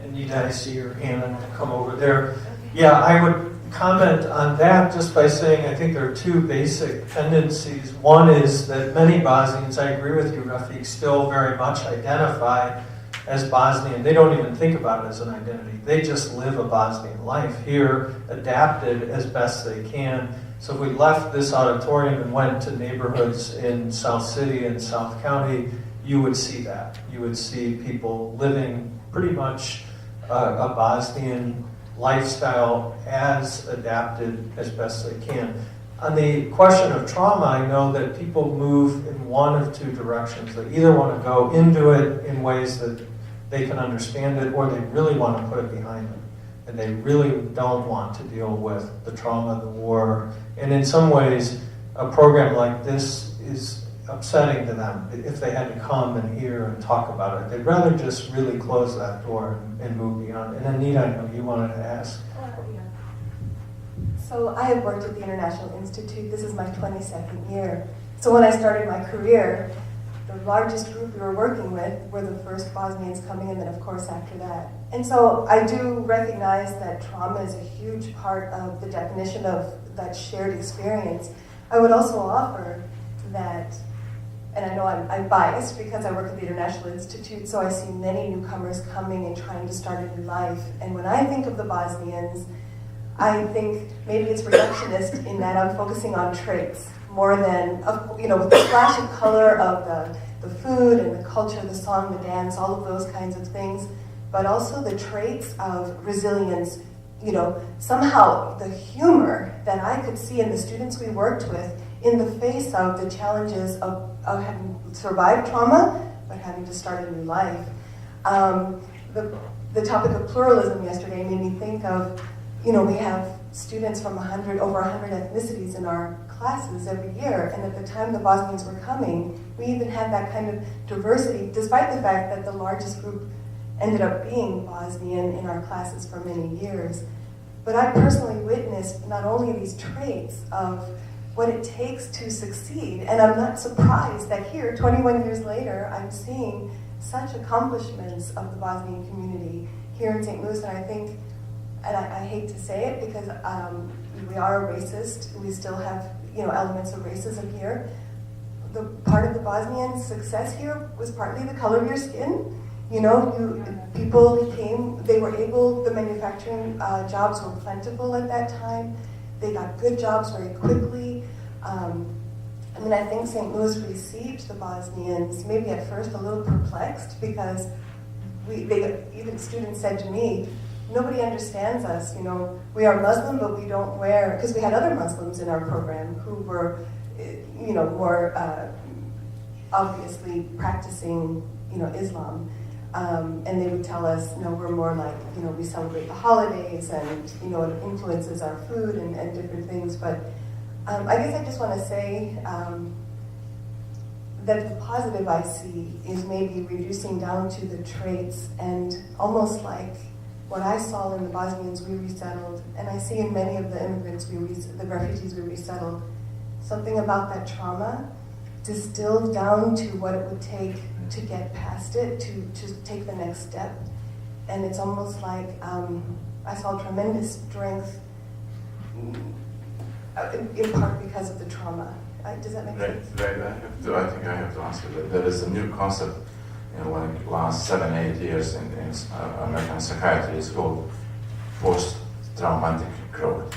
Anita, I see your hand, I'm going to come over there. Yeah, I would comment on that just by saying I think there are two basic tendencies. One is that many Bosnians, I agree with you, Refik, still very much identify as Bosnian. They don't even think about it as an identity. They just live a Bosnian life here, adapted as best they can. So if we left this auditorium and went to neighborhoods in South City and South County, you would see that. You would see people living pretty much a Bosnian lifestyle as adapted as best they can. On the question of trauma, I know that people move in one of two directions. They either want to go into it in ways that they can understand it, or they really want to put it behind them. And they really don't want to deal with the trauma, the war. And in some ways, a program like this is upsetting to them if they had to come and hear and talk about it. They'd rather just really close that door and move beyond. And Anita, I know you wanted to ask. Yeah. So I have worked at the International Institute. This is my 22nd year. So when I started my career, the largest group we were working with were the first Bosnians coming, and then of course after that. And so I do recognize that trauma is a huge part of the definition of that shared experience. I would also offer that, and I know I'm biased because I work at the International Institute, so I see many newcomers coming and trying to start a new life. And when I think of the Bosnians, I think maybe it's reductionist in that I'm focusing on traits more than, with the flash of color of the food and the culture, the song, the dance, all of those kinds of things, but also the traits of resilience. Somehow the humor that I could see in the students we worked with in the face of the challenges of having survived trauma, but having to start a new life. The topic of pluralism yesterday made me think of, we have students from over 100 ethnicities in our classes every year, and at the time the Bosnians were coming, we even had that kind of diversity, despite the fact that the largest group ended up being Bosnian in our classes for many years. But I personally witnessed not only these traits of what it takes to succeed, and I'm not surprised that here, 21 years later, I'm seeing such accomplishments of the Bosnian community here in St. Louis, and I think, and I hate to say it because we are a racist, we still have elements of racism here. The part of the Bosnian success here was partly the color of your skin. People the manufacturing jobs were plentiful at that time. They got good jobs very quickly. I think St. Louis received the Bosnians maybe at first a little perplexed because even students said to me, nobody understands us, we are Muslim, but we don't wear, because we had other Muslims in our program who were, more obviously practicing, Islam. And they would tell us, we're more like, we celebrate the holidays and, it influences our food and different things. But I guess I just want to say that the positive I see is maybe reducing down to the traits and almost like what I saw in the Bosnians we resettled, and I see in many of the immigrants the refugees we resettled, something about that trauma distilled down to what it would take to get past it, to take the next step. And it's almost like I saw tremendous strength in part because of the trauma. Does that make sense? Right. I think I have to answer that. There is a new concept in last 7-8 years in American psychiatry. It's called post-traumatic growth.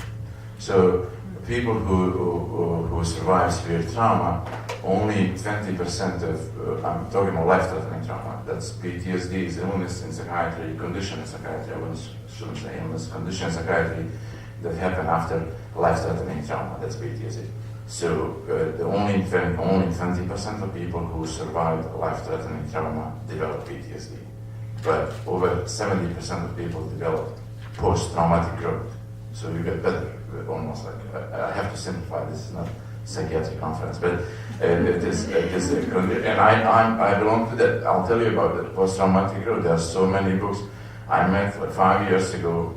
So people who survive severe trauma, only 20% of, I'm talking about life-threatening trauma, that's PTSD, is illness in psychiatry, condition in psychiatry, I shouldn't say illness, condition in psychiatry that happen after life-threatening trauma, that's PTSD. So only 20% of people who survived life-threatening trauma develop PTSD. But over 70% of people develop post-traumatic growth. So you get better, almost like, I have to simplify, this is not psychiatric conference, but it is and I belong to that. I'll tell you about the post-traumatic growth. There are so many books. I met 5 years ago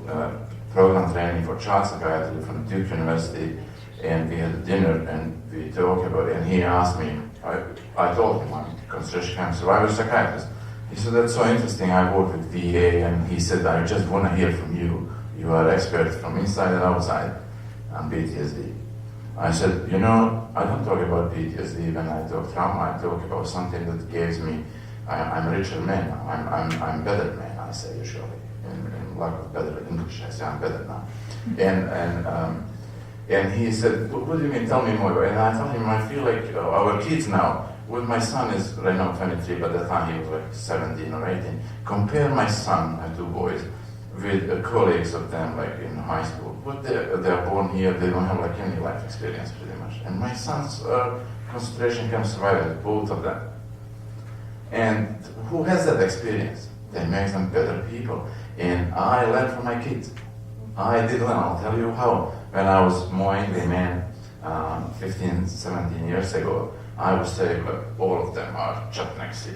program training for child psychiatry from Duke University, and we had a dinner and we talked about it, and he asked me, I told him I'm a concentration camp survivor psychiatrist. He said, that's so interesting, I work with VA, and he said, I just want to hear from you. You are experts from inside and outside on PTSD. I said, I don't talk about PTSD when I talk trauma, I talk about something that gives me, I'm a richer man now, I'm better man, I say usually. In lack of better English, I say I'm better now. And he said, what do you mean, tell me more. And I told him, I feel like our kids now, with my son is right now 23, but at that time he was like 17 or 18. Compare my son, I have 2 boys, with colleagues of them like in high school. But they're born here, they don't have like any life experience pretty much. And my son's concentration camp survivors, both of them. And who has that experience? That makes them better people. And I learned from my kids. I did learn, I'll tell you how. When I was more angry man 15, 17 years ago, I would say, but all of them are chutniks,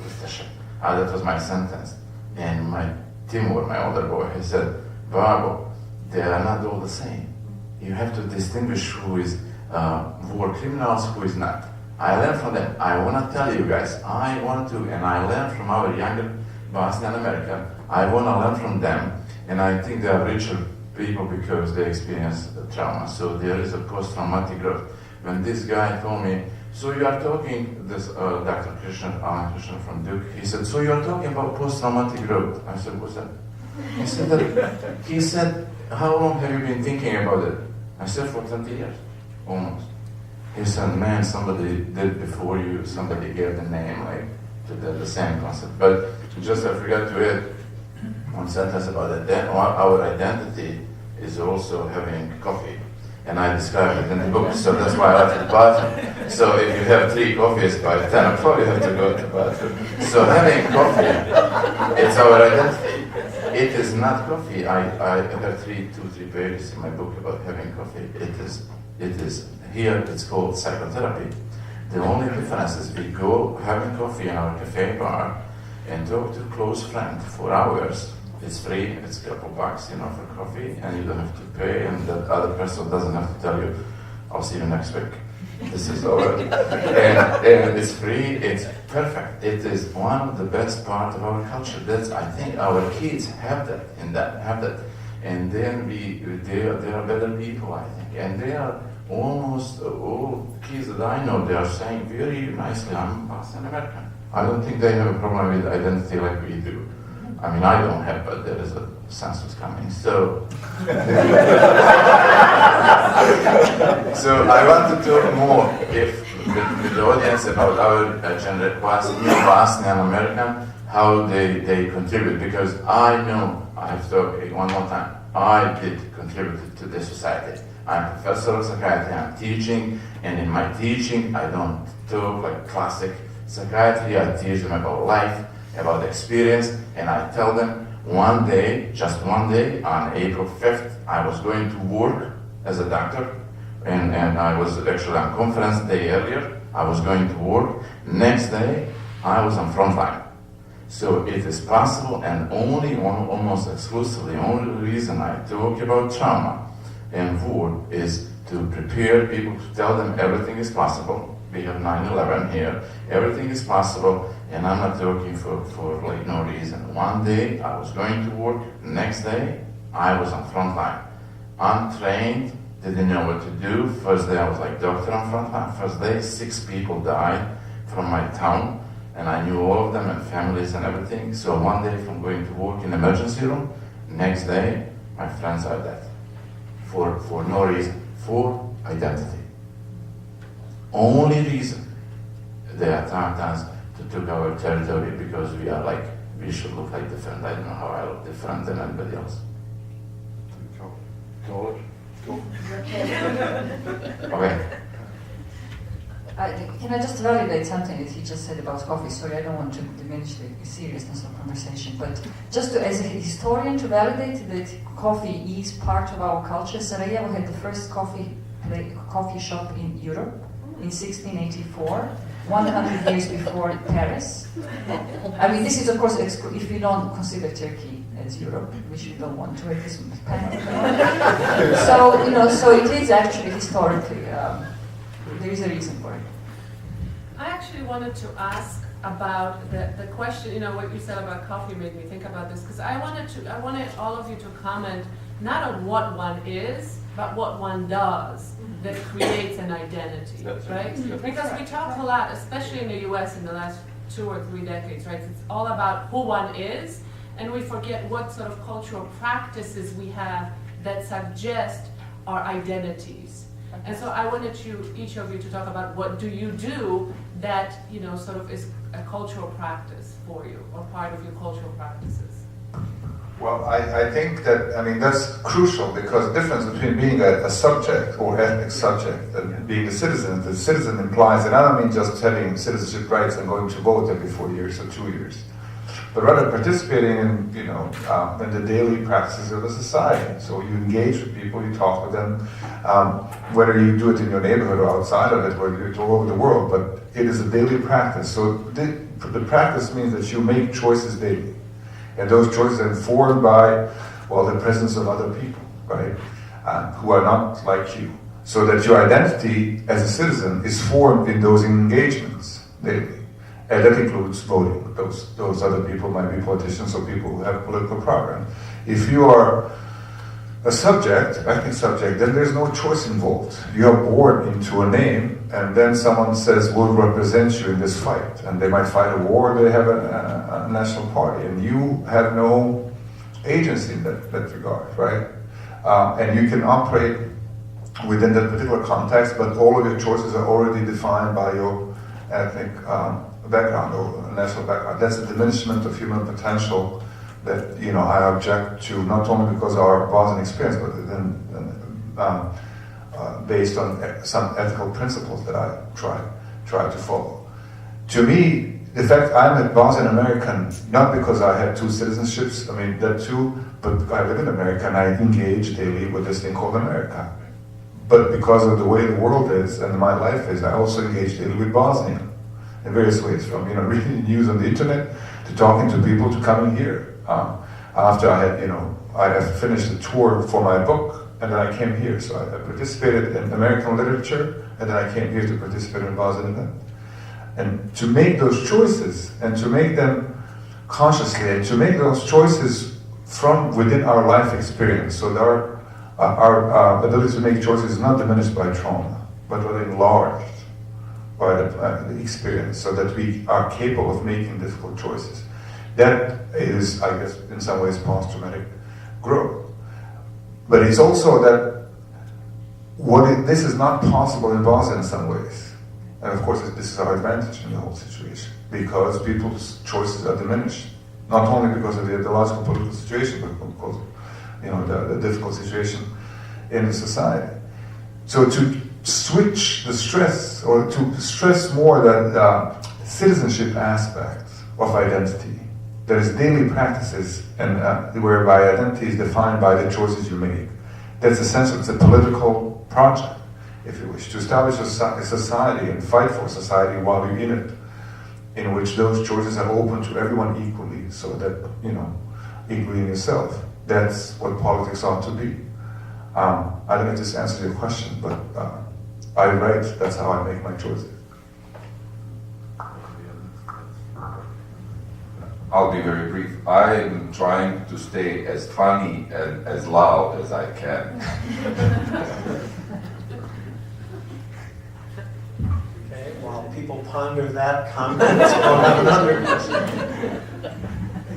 with the shit. That was my sentence. And my Timur, my older boy, he said, Babo, they are not all the same. You have to distinguish who is war criminals, who is not. I learned from them. I want to tell you guys, I want to, and I learned from our younger Bosnian American, I want to learn from them, and I think they are richer people because they experience the trauma. So there is a post-traumatic growth. When this guy told me, so you are talking, this Dr. Alan Krishnan from Duke, he said, so you are talking about post-traumatic growth. I said, what's that? He said, how long have you been thinking about it? I said, for 20 years, almost. He said, man, somebody did before you, somebody gave the name, like, to the same concept. But just I forgot to add one sentence about it. Then our identity is also having coffee. And I describe it in the book, so that's why I left the bathroom. So if you have 3 coffees by 10 o'clock, you have to go to the bathroom. So having coffee, it's our identity. It is not coffee. I have 3 pages in my book about having coffee. It is here. It's called psychotherapy. The only difference is we go having coffee in our cafe bar and talk to a close friend for hours. It's free, it's a couple bucks, for coffee, and you don't have to pay, and the other person doesn't have to tell you, I'll see you next week. This is over. and it's free, it's perfect. It is one of the best parts of our culture. I think our kids have that. And then they are better people, I think. And they are almost all kids that I know, they are saying very nicely, I'm Bosnian American. I don't think they have a problem with identity like we do. I mean, I don't have, but there is a census coming. So I want to talk more with the audience about our Bosnian American, how they contribute, because I know, I have to talk one more time, I did contribute to the society. I'm a professor of psychiatry, I'm teaching, and in my teaching, I don't talk like classic psychiatry, I teach them about life, about experience, and I tell them one day, just one day, on April 5th, I was going to work as a doctor, and I was actually on conference day earlier, I was going to work. Next day, I was on front line. So it is possible, and almost exclusively, the only reason I talk about trauma and war is to prepare people, to tell them everything is possible. We have 9/11 here, everything is possible, and I'm not talking for like no reason. One day I was going to work, next day I was on front line. Untrained, didn't know what to do. First day I was like doctor on front line. First day 6 people died from my town, and I knew all of them and families and everything. So one day from going to work in emergency room, next day my friends are dead. For no reason, for identity. Only reason they attacked us to take our territory because we should look like different. I don't know how I look different than anybody else. Taller? Okay. Can I just validate something that he just said about coffee? Sorry, I don't want to diminish the seriousness of conversation, but just as a historian to validate that coffee is part of our culture. Sarajevo had the first coffee shop in Europe in 1684, 100 years before Paris. I mean, this is of course if you don't consider Turkey as Europe, which we don't want to at this panel. So it is actually historically. There is a reason for it. I actually wanted to ask about the question, what you said about coffee made me think about this, because I wanted all of you to comment not on what one is, but what one does that creates an identity, right? Because we talk a lot, especially in the US in the last 2 or 3 decades, right? It's all about who one is, and we forget what sort of cultural practices we have that suggest our identities. And so I wanted each of you to talk about what do you do that, sort of is a cultural practice for you, or part of your cultural practices. Well, I think that's crucial, because the difference between being a subject or ethnic subject and being a citizen, the citizen implies, and I don't mean just having citizenship rights and going to vote every 4 years or 2 years, but rather participating in, in the daily practices of a society. So you engage with people, you talk with them, whether you do it in your neighborhood or outside of it, or you do it all over the world, but it is a daily practice. So the practice means that you make choices daily. And those choices are informed by, the presence of other people, right, who are not like you. So that your identity as a citizen is formed in those engagements daily. And that includes voting. Those other people might be politicians or people who have a political program. If you are a subject, ethnic subject, then there's no choice involved. You are born into a name, and then someone says, we'll represent you in this fight. And they might fight a war, they have a national party, and you have no agency in that regard, right? And you can operate within that particular context, but all of your choices are already defined by your ethnic background or national background. That's a diminishment of human potential that I object to, not only because of our Bosnian experience, but then based on some ethical principles that I try to follow. To me, the fact I'm a Bosnian American, not because I had two citizenships, I mean that too, but I live in America and I engage daily with this thing called America. But because of the way the world is and my life is, I also engage daily with Bosnia in various ways, from reading news on the internet to talking to people to coming here. After I had, I had finished a tour for my book, and then I came here. So I participated in American literature, and then I came here to participate in Bosnian event. And to make those choices, and to make them consciously, and to make those choices from within our life experience, so that our ability to make choices is not diminished by trauma, but rather enlarged by the experience, so that we are capable of making difficult choices. That is, I guess, in some ways, post-traumatic growth. But it's also that this is not possible in Bosnia in some ways. And of course, this is our advantage in the whole situation, because people's choices are diminished, not only because of the ideological political situation, but because the difficult situation in the society. So to switch the stress, or to stress more that citizenship aspect of identity, there is daily practices, and whereby identity is defined by the choices you make. That's essential. It's a political project, if you wish, to establish a society and fight for society while you're in it, in which those choices are open to everyone equally, so that, including yourself. That's what politics ought to be. I don't know if this answers your question, but I write, that's how I make my choices. I'll be very brief. I'm trying to stay as funny and as loud as I can. Okay, while people ponder that comment, we'll have another question.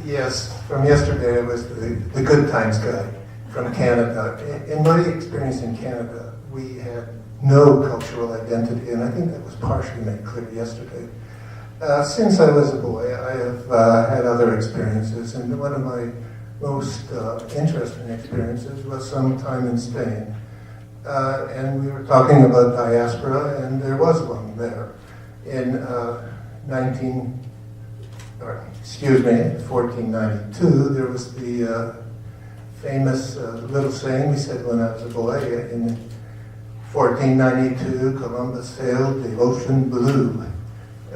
Yes, from yesterday, it was the Good Times guy from Canada. In my experience in Canada, we had no cultural identity, and I think that was partially made clear yesterday. Since I was a boy, I have had other experiences, and one of my most interesting experiences was some time in Spain. And we were talking about diaspora, and there was one there. In 1492, there was the famous little saying we said when I was a boy. In 1492, Columbus sailed the ocean blue.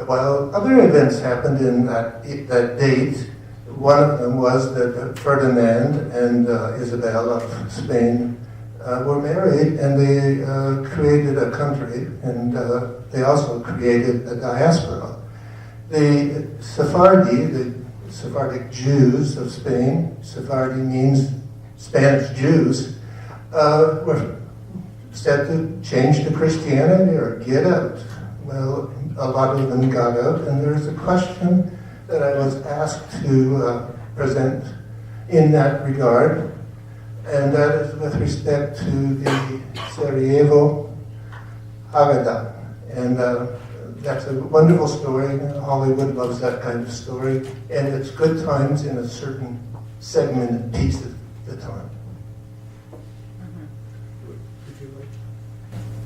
While other events happened in that date, one of them was that Ferdinand and Isabel of Spain were married, and they created a country, and they also created a diaspora. The Sephardic Jews of Spain, Sephardi means Spanish Jews, were said to change to Christianity or get out. Well, a lot of them got out, and there's a question that I was asked to present in that regard, and that is with respect to the Sarajevo Haggadah. And that's a wonderful story. Hollywood loves that kind of story, and it's good times in a certain segmented piece of the time.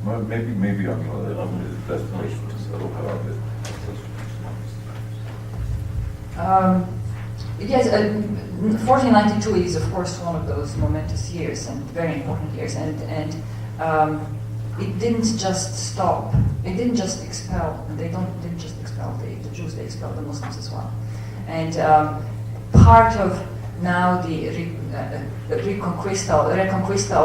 Well, maybe on the destination to settle about it. Yes, 1492 is of course one of those momentous years and very important years, and it didn't just stop. It didn't just expel. Didn't just expel the Jews. They expelled the Muslims as well. And part of now the Reconquista of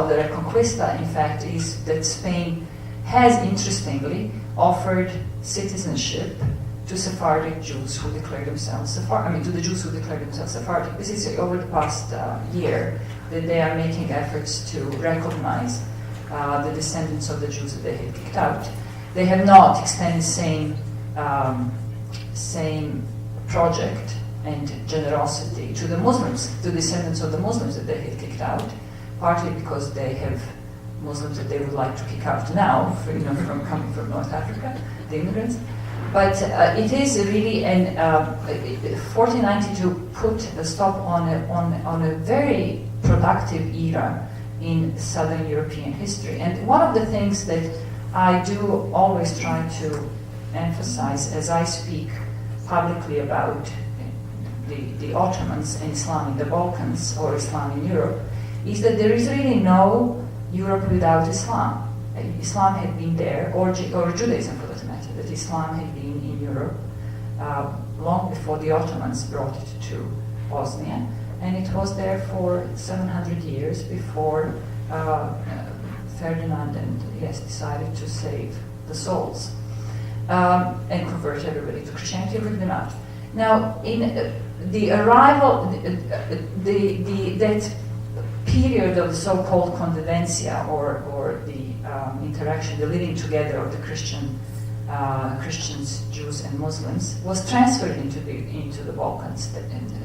the Reconquista, in fact, is that Spain has, interestingly, offered citizenship to Sephardic Jews who declare themselves to the Jews who declare themselves Sephardic. This is over the past year that they are making efforts to recognize the descendants of the Jews that they had kicked out. They have not extended same project and generosity to the Muslims, to descendants of the Muslims that they had kicked out, partly because they have Muslims that they would like to kick out now, from coming from North Africa, the immigrants. But it is really 1492 put a stop on a very productive era in Southern European history. And one of the things that I do always try to emphasize as I speak publicly about the Ottomans and Islam in the Balkans or Islam in Europe is that there is really no Europe without Islam. Islam had been there, or Judaism for that matter, that Islam had been in Europe long before the Ottomans brought it to Bosnia, and it was there for 700 years before Ferdinand decided to save the souls and convert everybody to Christianity, bring them out. Now, in the arrival, that period of the so-called convivencia, or the interaction, the living together of the Christians, Jews, and Muslims, was transferred into the Balkans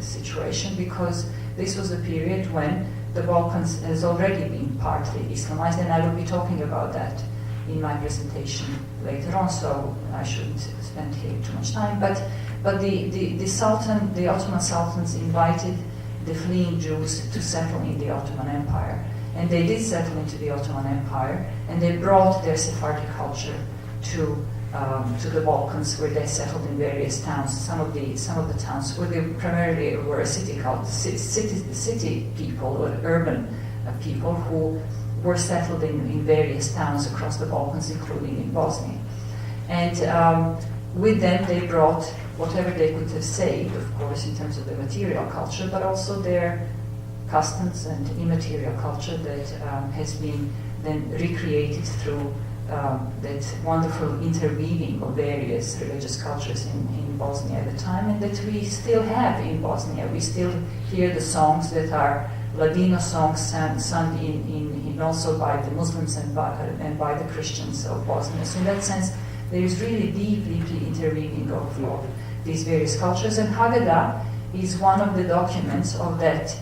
situation, because this was a period when the Balkans has already been partly Islamized, and I will be talking about that in my presentation later on, so I shouldn't spend here too much time. But the Ottoman sultans invited the fleeing Jews to settle in the Ottoman Empire, and they did settle into the Ottoman Empire, and they brought their Sephardic culture to the Balkans, where they settled in various towns. Some of the towns where they primarily were a city people, or urban people, who were settled in various towns across the Balkans, including in Bosnia. And with them they brought whatever they could have saved, of course, in terms of the material culture, but also their customs and immaterial culture that has been then recreated through that wonderful interweaving of various religious cultures in Bosnia at the time, and that we still have in Bosnia. We still hear the songs that are Ladino songs sung in also by the Muslims and by the Christians of Bosnia. So in that sense, there is really deeply interweaving of these various cultures, and Haggadah is one of the documents of that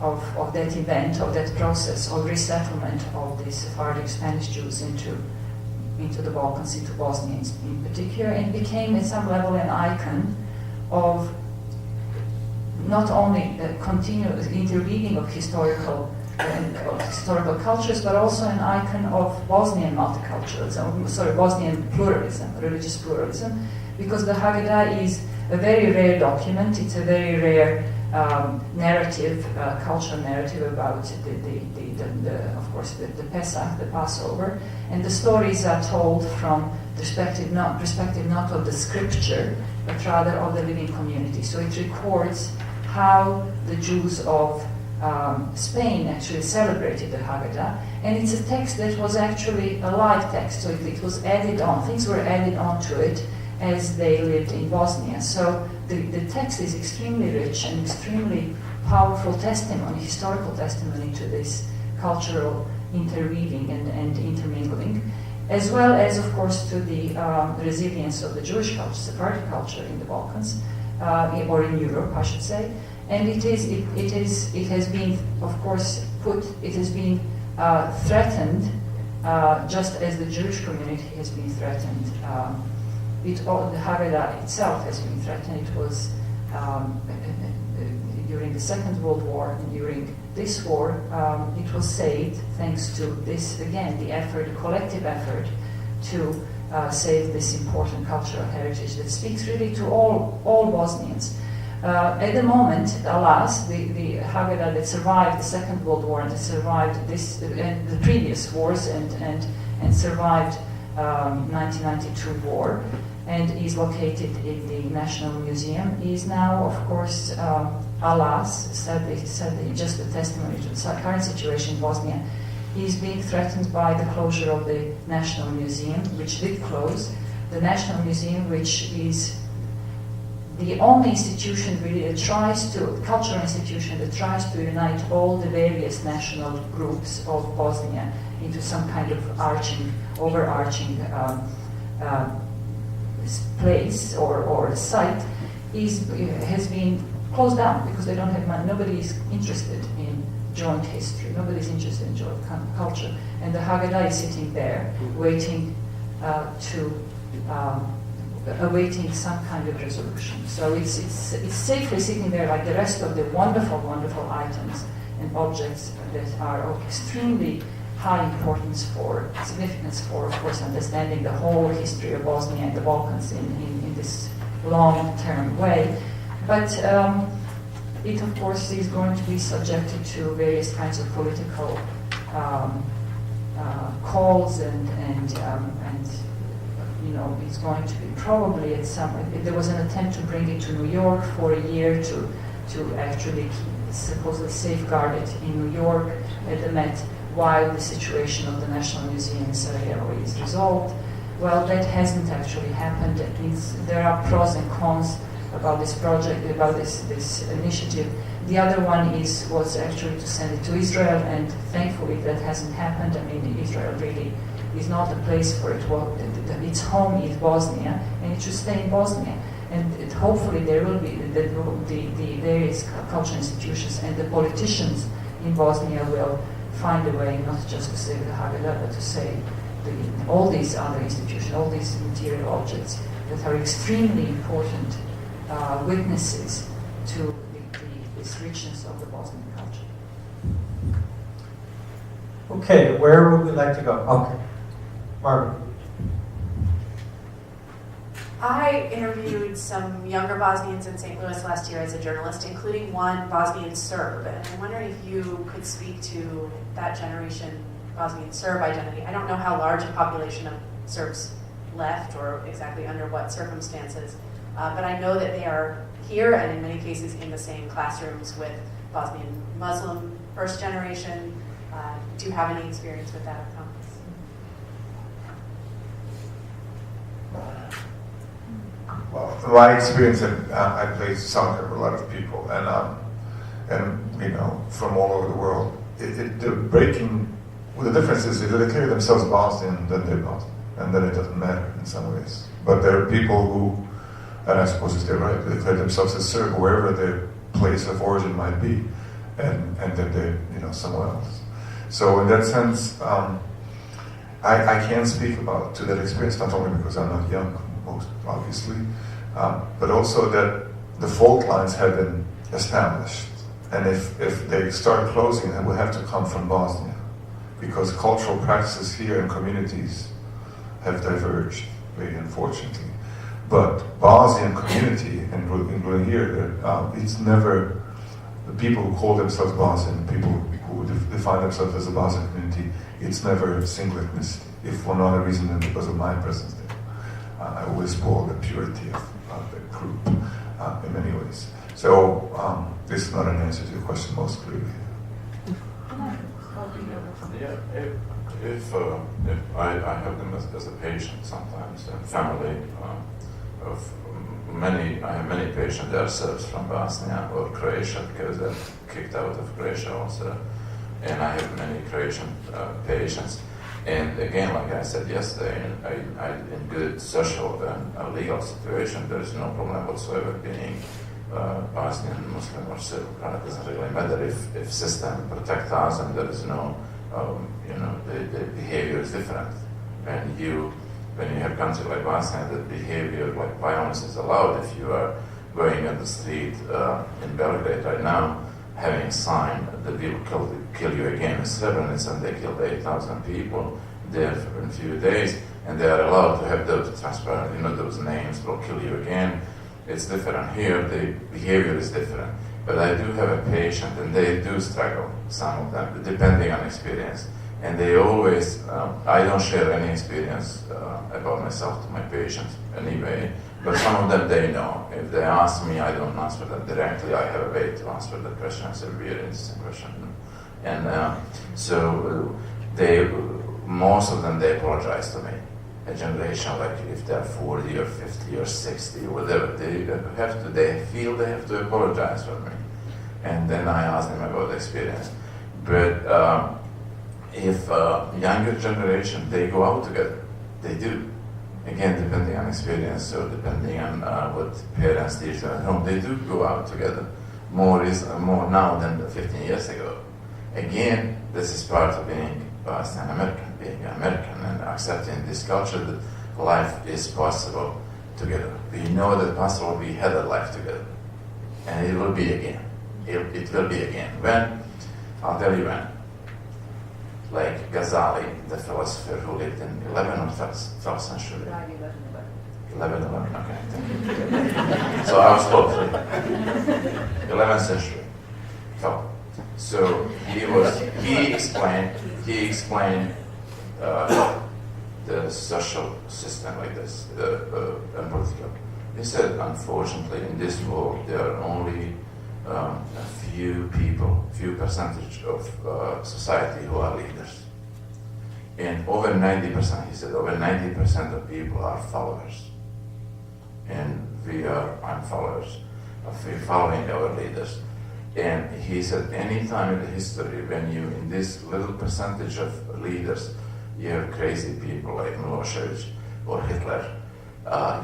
of that event, of that process of resettlement of the Sephardic Spanish Jews into the Balkans, into Bosnia in particular, and became at some level an icon of not only the continuous interweaving of historical cultures, but also an icon of Bosnian multiculturalism, Bosnian pluralism, religious pluralism, because the Haggadah is a very rare document. It's a very rare narrative, cultural narrative about of course, the Pesach, the Passover, and the stories are told from the perspective not of the scripture, but rather of the living community. So it records how the Jews of Spain actually celebrated the Haggadah, and it's a text that was actually a live text, so it was added on, things were added on to it as they lived in Bosnia. So the text is extremely rich and extremely powerful testimony, historical testimony to this cultural interweaving and intermingling, as well as, of course, to the resilience of the Jewish culture, Sephardic culture in the Balkans, or in Europe, I should say. And it has been, of course, threatened, just as the Jewish community has been threatened. The Haggadah itself has been threatened. It was during the Second World War, and during this war, it was saved thanks to this, again, the collective effort to save this important cultural heritage that speaks really to all Bosnians. At the moment, alas, the Haggadah that survived the Second World War and that survived the previous wars and survived 1992 war and is located in the National Museum, is now, of course, alas, sadly, just a testimony to the current situation in Bosnia, is being threatened by the closure of the National Museum, which did close. The National Museum, which is the only institution really that cultural institution that tries to unite all the various national groups of Bosnia into some kind of overarching place or site, has been closed down because they don't have money. Nobody is interested in joint history. Nobody's interested in joint culture. And the Haggadah is sitting there, waiting awaiting some kind of resolution. So it's safely sitting there like the rest of the wonderful, wonderful items and objects that are of extremely high significance for, of course, understanding the whole history of Bosnia and the Balkans in this long-term way. But it, of course, is going to be subjected to various kinds of political calls and it's going to be probably at some. There was an attempt to bring it to New York for a year to actually supposedly safeguard it in New York at the Met while the situation of the National Museum in Sarajevo is resolved. Well, that hasn't actually happened. There are pros and cons about this project, about this initiative. The other one was actually to send it to Israel, and thankfully that hasn't happened. I mean, Israel really is not a place for it. Well, its home is Bosnia, and it should stay in Bosnia. And hopefully there will be the various cultural institutions and the politicians in Bosnia will find a way not just to save the Haggadah, but to save all these other institutions, all these material objects that are extremely important witnesses to this richness of the Bosnian culture. Okay, where would we like to go? Okay, Margaret. I interviewed some younger Bosnians in St. Louis last year as a journalist, including one Bosnian Serb, and I'm wondering if you could speak to that generation Bosnian Serb identity. I don't know how large a population of Serbs left or exactly under what circumstances, but I know that they are here and in many cases in the same classrooms with Bosnian Muslim first generation. Do you have any experience with that or comments? Well, in my experience, I played soccer with a lot of people, and you know, from all over the world. The difference is if they declare themselves Bosnian, then they're Bosnian, and then it doesn't matter in some ways. But there are people who, and I suppose they're right, they declare themselves as Serb, wherever their place of origin might be, and then they're somewhere else. So in that sense, I can speak to that experience, not only because I'm not young, most obviously, but also that the fault lines have been established. And if they start closing, it will have to come from Bosnia, because cultural practices here in communities have diverged, very unfortunately. But Bosnian community, including here, it's never, the people who call themselves Bosnian, people who define themselves as a Bosnian community, it's never single ethnicity, if for no other reason than because of my presence there. I always spoil the purity of the group in many ways. So this is not an answer to your question most clearly. Yeah, if I have them as a patient sometimes, and family of many, I have many patients that are Serbs from Bosnia or Croatia, because they're kicked out of Croatia also, and I have many Croatian patients. And again, like I said yesterday, in good social and legal situation, there is no problem whatsoever being Bosnian, Muslim, or Serb. It doesn't really matter if system protect us and there is no, the behavior is different. When you have a country like Bosnia, the behavior like violence is allowed. If you are going on the street in Belgrade right now, having signed that we will kill you again in Srebrenica, and they killed 8,000 people there in a few days, and they are allowed to have those transparent, those names, will kill you again. It's different here, the behavior is different. But I do have a patient, and they do struggle, some of them, depending on experience. And they always, I don't share any experience about myself to my patients anyway, but some of them, they know. If they ask me, I don't answer them directly. I have a way to answer the question. It's a very interesting question. And so most of them, they apologize to me. A generation, like if they're 40 or 50 or 60 or whatever, they feel they have to apologize for me. And then I ask them about the experience. But if younger generation, they go out together. They do. Again, depending on experience or depending on what parents teach them at home, they do go out together. More now than 15 years ago. Again, this is part of being Bosnian American, being American and accepting this culture that life is possible together. We know that possible we had a life together. And it will be again. It will be again. When I'll tell you when. Like Ghazali, the philosopher who lived in 11th or 12th century. 11, okay. Thank you. So I was close. 11th century. So he explained the social system like this, and political. He said, unfortunately, in this world, there are only a few people, few percentage of society who are leaders. And over 90%, he said, over 90% of people are followers. And I'm followers. We're following our leaders. And he said, any time in the history when you, in this little percentage of leaders, you have crazy people like Milosevic or Hitler,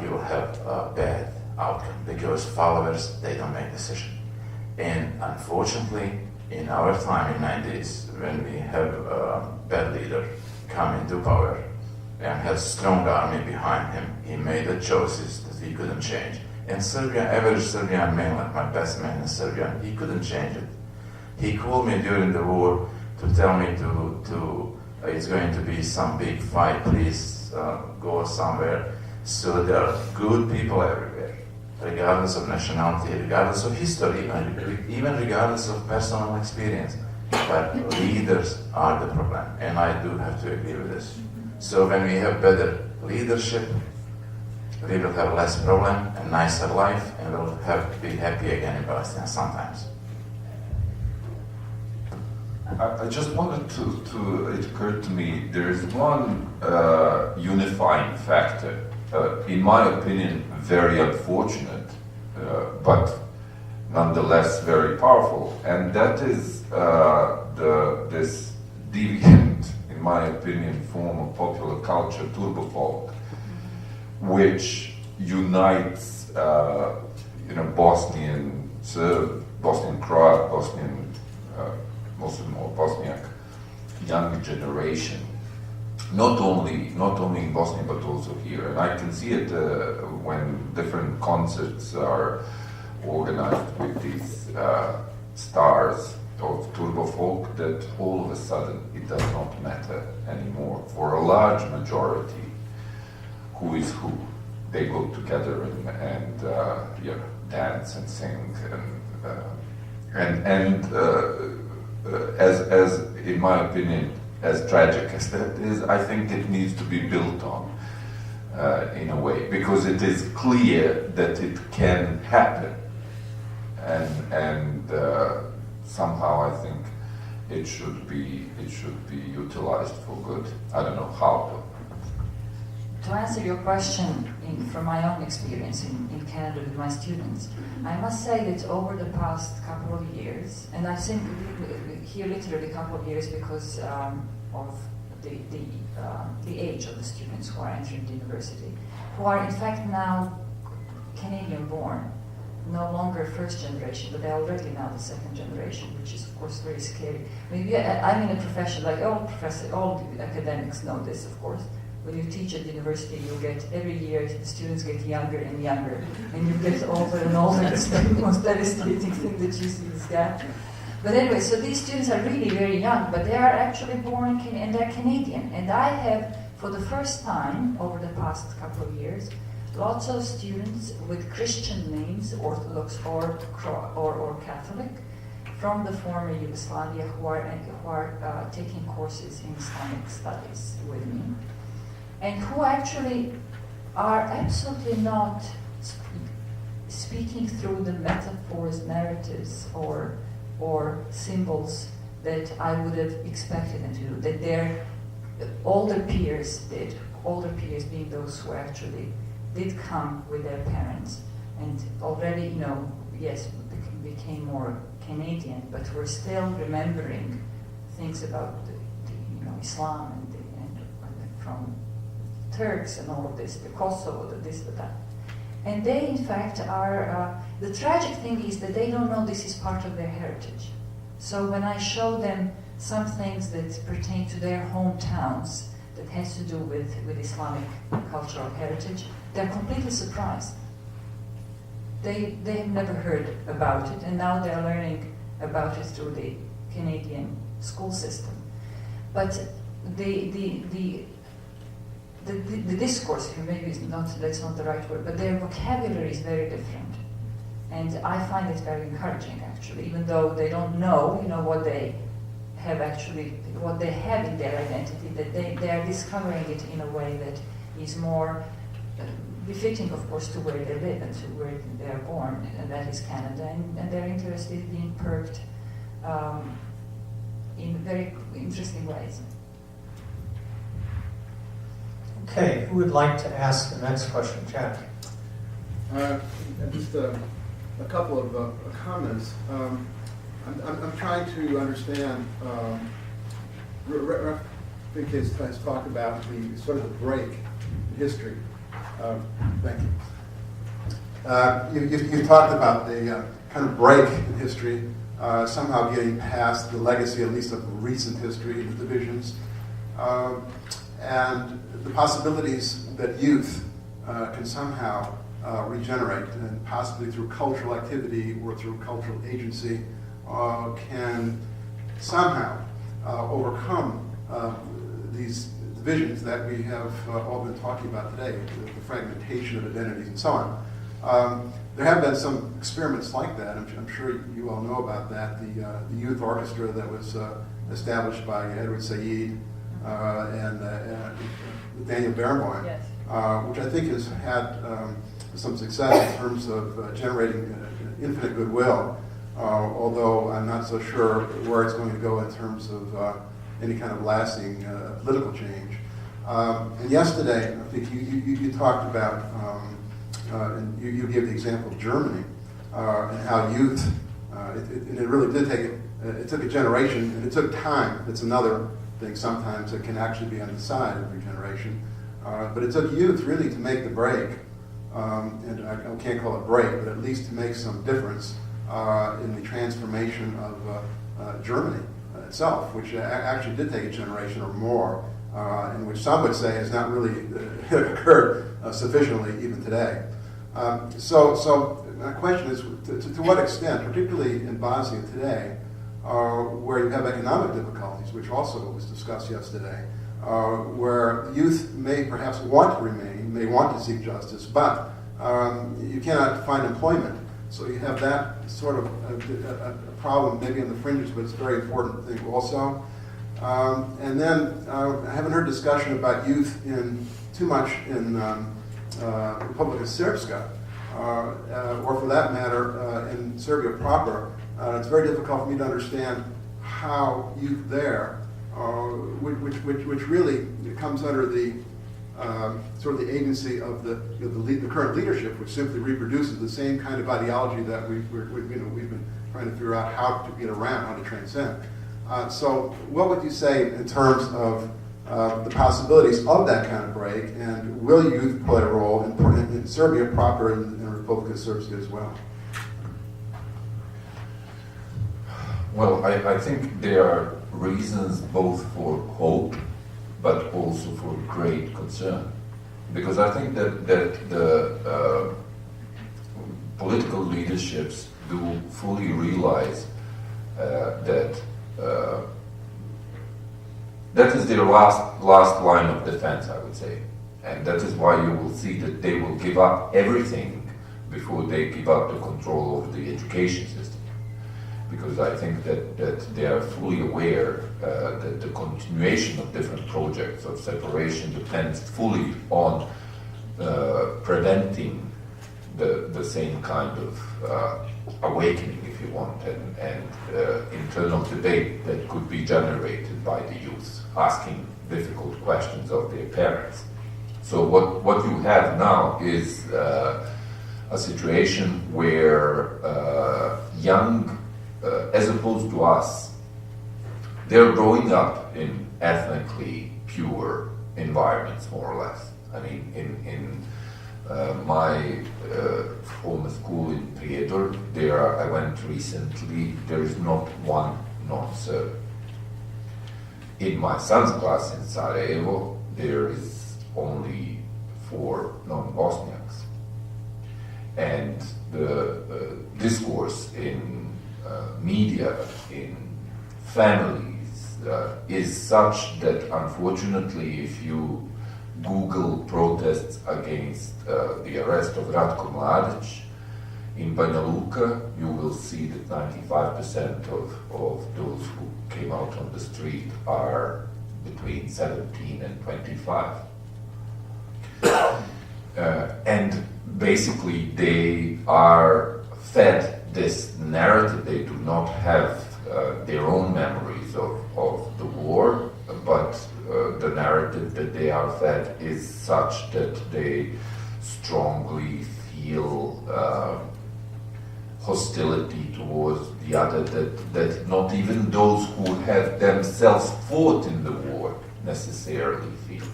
you will have a bad outcome because followers, they don't make decisions. And unfortunately, in our time in 90s, when we have a bad leader come into power and has strong army behind him, he made the choices that he couldn't change. And Serbian, average Serbian man, like my best man in Serbia, he couldn't change it. He called me during the war to tell me it's going to be some big fight, please go somewhere. So there are good people everywhere, regardless of nationality, regardless of history, even regardless of personal experience. But leaders are the problem, and I do have to agree with this. So when we have better leadership, we will have less problem, a nicer life, and we'll be happy again in Palestine sometimes. I just wanted it occurred to me, there is one unifying factor, in my opinion, very unfortunate, but nonetheless very powerful, and that is this deviant, in my opinion, form of popular culture, turbo folk, which unites, Bosnian Serb, Bosnian Croat, Bosnian Muslim or Bosniak young generation, not only in Bosnia but also here. And I can see it when different concerts are organized with these stars of turbo folk, that all of a sudden it does not matter anymore. For a large majority, who is who? They go together and dance and sing and as in my opinion, as tragic as that is, I think it needs to be built on in a way, because it is clear that it can happen, and somehow I think it should be utilized for good. I don't know how. To answer your question from my own experience in Canada with my students, I must say that over the past couple of years, and I think here literally a couple of years because of the age of the students who are entering the university, who are in fact now Canadian born, no longer first generation, but they're already now the second generation, which is of course very scary. I mean, I'm in a profession, like all academics know this, of course. When you teach at the university, you get, every year, the students get younger and younger, and you get older and older. It's the most devastating thing that you see this gap. But anyway, so these students are really very young, but they are actually born and they're Canadian. And I have, for the first time over the past couple of years, lots of students with Christian names, Orthodox or Catholic, from the former Yugoslavia who are taking courses in Islamic studies with me, and who actually are absolutely not speaking through the metaphors, narratives, or symbols that I would have expected them to do, that their older peers did, older peers being those who actually did come with their parents and already, yes, became more Canadian, but were still remembering things about Islam and from Turks and all of this, the Kosovo, the this, the that. And they, in fact, are, the tragic thing is that they don't know this is part of their heritage. So when I show them some things that pertain to their hometowns that has to do with Islamic cultural heritage, they're completely surprised. They have never heard about it, and now they're learning about it through the Canadian school system. But the discourse, maybe that's not the right word, but their vocabulary is very different. And I find it very encouraging, actually, even though they don't know, what they have in their identity, that they are discovering it in a way that is more befitting, of course, to where they live and to where they are born, and that is Canada. And their interest is being perked in very interesting ways. Okay, who would like to ask the next question? Jack. Just a couple of comments. I'm trying to understand. Refik has talked about the sort of the break in history. Thank you. You've talked about the kind of break in history, somehow getting past the legacy, at least of recent history, the divisions, and the possibilities that youth can somehow regenerate, and possibly through cultural activity or through cultural agency, can somehow overcome these divisions that we have all been talking about today, the fragmentation of identities and so on. There have been some experiments like that. I'm sure you all know about that. The youth orchestra that was established by Edward Said and Daniel Barenboim, Yes. which I think has had some success in terms of generating infinite goodwill, although I'm not so sure where it's going to go in terms of any kind of lasting political change. And yesterday, I think you talked about, and you gave the example of Germany, and how youth, it really did take, it took a generation, and it took time. It's another thing sometimes that can actually be on the side of regeneration. But it took youth really to make the break, and I can't call it break, but at least to make some difference in the transformation of Germany itself, which actually did take a generation or more, and which some would say has not really occurred sufficiently even today. So my question is, to what extent, particularly in Bosnia today, where you have economic difficulties, which also was discussed yesterday, where youth may perhaps want to remain, may want to seek justice, but you cannot find employment. So you have that sort of a problem, maybe on the fringes, but it's a very important thing also. And then I haven't heard discussion about youth too much in Republika Srpska, or for that matter, in Serbia proper. It's very difficult for me to understand how youth there, which really comes under the sort of the agency of the current leadership, which simply reproduces the same kind of ideology that we've been trying to figure out how to get around, how to transcend. So what would you say in terms of the possibilities of that kind of break, and will youth play a role in Serbia proper and Republika Srpska as well? Well, I think there are reasons both for hope, but also for great concern. Because I think that the political leaderships do fully realize that that is their last line of defense, I would say. And that is why you will see that they will give up everything before they give up the control over the education system. Because I think that they are fully aware that the continuation of different projects of separation depends fully on preventing the same kind of awakening, if you want, and internal debate that could be generated by the youth, asking difficult questions of their parents. So what you have now is a situation where young, as opposed to us, they're growing up in ethnically pure environments, more or less. I mean, in my former school in Prijedor, I went recently, there is not one non-Serb. In my son's class in Sarajevo, there is only 4 non-Bosniaks. And the discourse in media, in families is such that, unfortunately, if you Google protests against the arrest of Ratko Mladic in Banja Luka, you will see that 95% of those who came out on the street are between 17 and 25. And basically they are fed this narrative. They do not have their own memories of the war, but the narrative that they are fed is such that they strongly feel hostility towards the other, that not even those who have themselves fought in the war necessarily feel.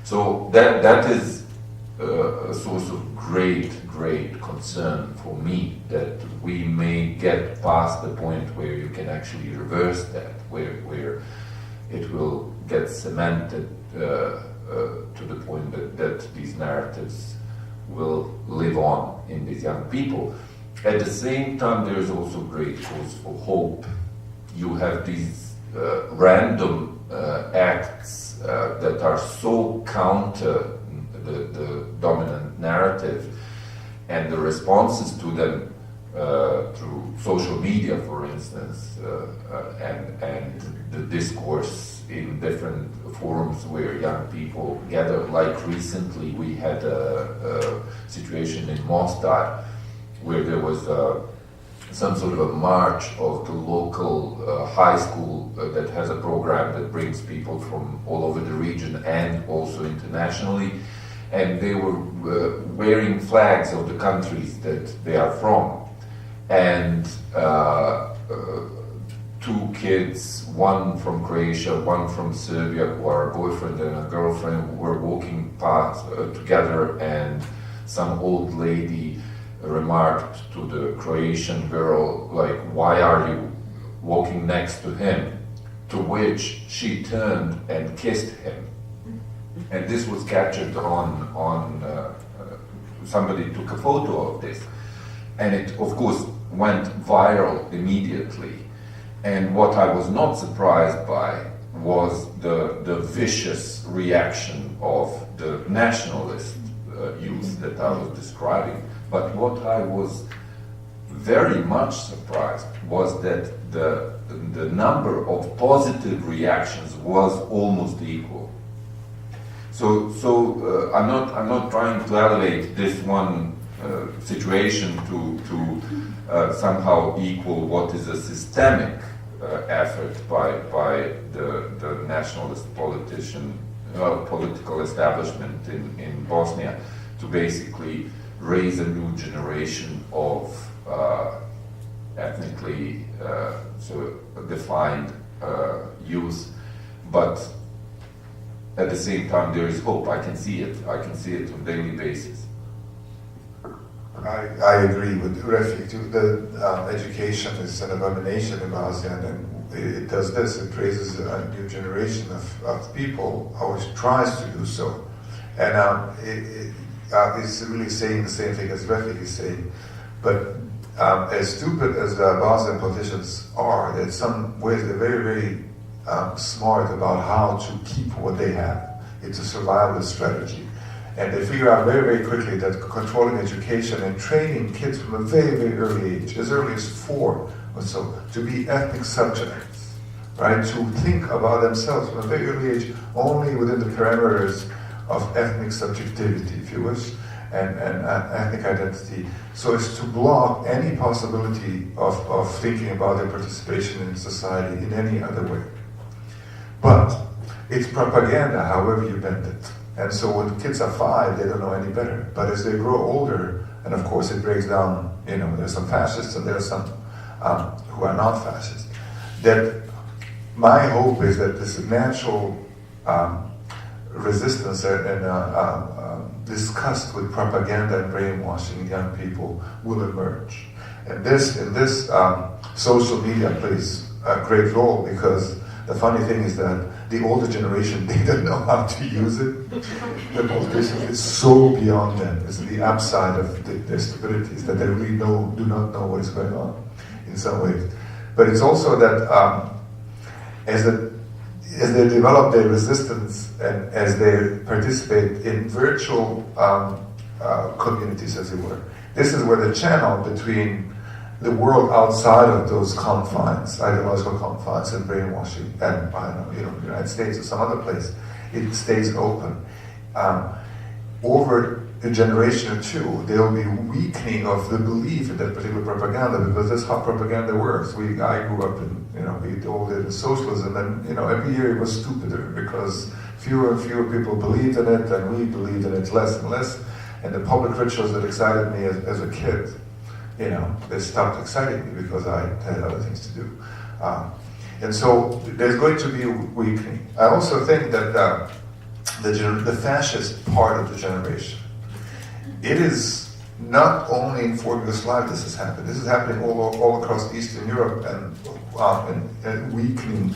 So that is a source of great concern for me, that we may get past the point where you can actually reverse that, where it will get cemented to the point that these narratives will live on in these young people. At the same time, there is also great cause for hope. You have these random acts that are so counter the dominant narrative, and the responses to them through social media, for instance, and the discourse in different forums where young people gather. Like recently, we had a situation in Mostar where there was some sort of a march of the local high school that has a program that brings people from all over the region and also internationally, and they were wearing flags of the countries that they are from. And two kids, one from Croatia, one from Serbia, who are a boyfriend and a girlfriend, were walking past together, and some old lady remarked to the Croatian girl, like, "Why are you walking next to him?" To which she turned and kissed him. And this was captured on somebody took a photo of this. And it, of course, went viral immediately. And what I was not surprised by was the vicious reaction of the nationalist youth that I was describing. But what I was very much surprised was that the number of positive reactions was almost equal. So I'm not trying to elevate this one situation to somehow equal what is a systemic effort by the nationalist political establishment in Bosnia to basically raise a new generation of ethnically defined youth, but at the same time there is hope. I can see it on a daily basis. I agree with Refik too. The education is an abomination in Bosnia, and it does this. It raises a new generation of people, or it tries to do so. And it's really saying the same thing as Refik is saying. But as stupid as the Bosnian politicians are, in some ways they're very, very smart about how to keep what they have. It's a survival strategy. And they figure out very, very quickly that controlling education and training kids from a very, very early age, as early as 4 or so, to be ethnic subjects, right? To think about themselves from a very early age only within the parameters of ethnic subjectivity, if you wish, and ethnic identity, so as to block any possibility of thinking about their participation in society in any other way. But it's propaganda, however you bend it. And so when kids are 5, they don't know any better. But as they grow older, and of course it breaks down, there's some fascists and there's some who are not fascist, that my hope is that this natural resistance and disgust with propaganda and brainwashing young people will emerge. And in this social media plays a great role, because the funny thing is that the older generation, they don't know how to use it. The politicians, it's so beyond them. It's the upside of their stupidities, that they really do not know what is going on in some ways. But it's also that as they develop their resistance and as they participate in virtual communities, as it were. This is where the channel between the world outside of those confines, ideological confines and brainwashing, and I don't know, the United States or some other place, it stays open. Over a generation or two, there will be weakening of the belief in that particular propaganda, because that's how propaganda works. I grew up in, we all did in socialism, and every year it was stupider because fewer and fewer people believed in it, and we believed in it less and less. And the public rituals that excited me as a kid, they stopped exciting me because I had other things to do. And so there's going to be a weakening. I also think that the fascist part of the generation, it is not only in former Yugoslavia this has happened. This is happening all across Eastern Europe and weakening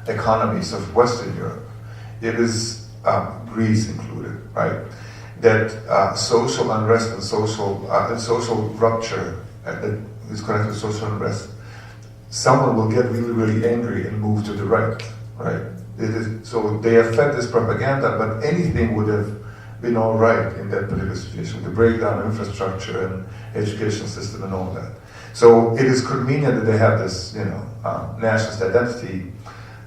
economies of Western Europe. It is Greece included, right? That social unrest and social rupture that is connected to social unrest, someone will get really, really angry and move to the right? So they have fed this propaganda, but anything would have been all right in that particular situation, the breakdown of infrastructure and education system and all that. So it is convenient that they have this, nationalist identity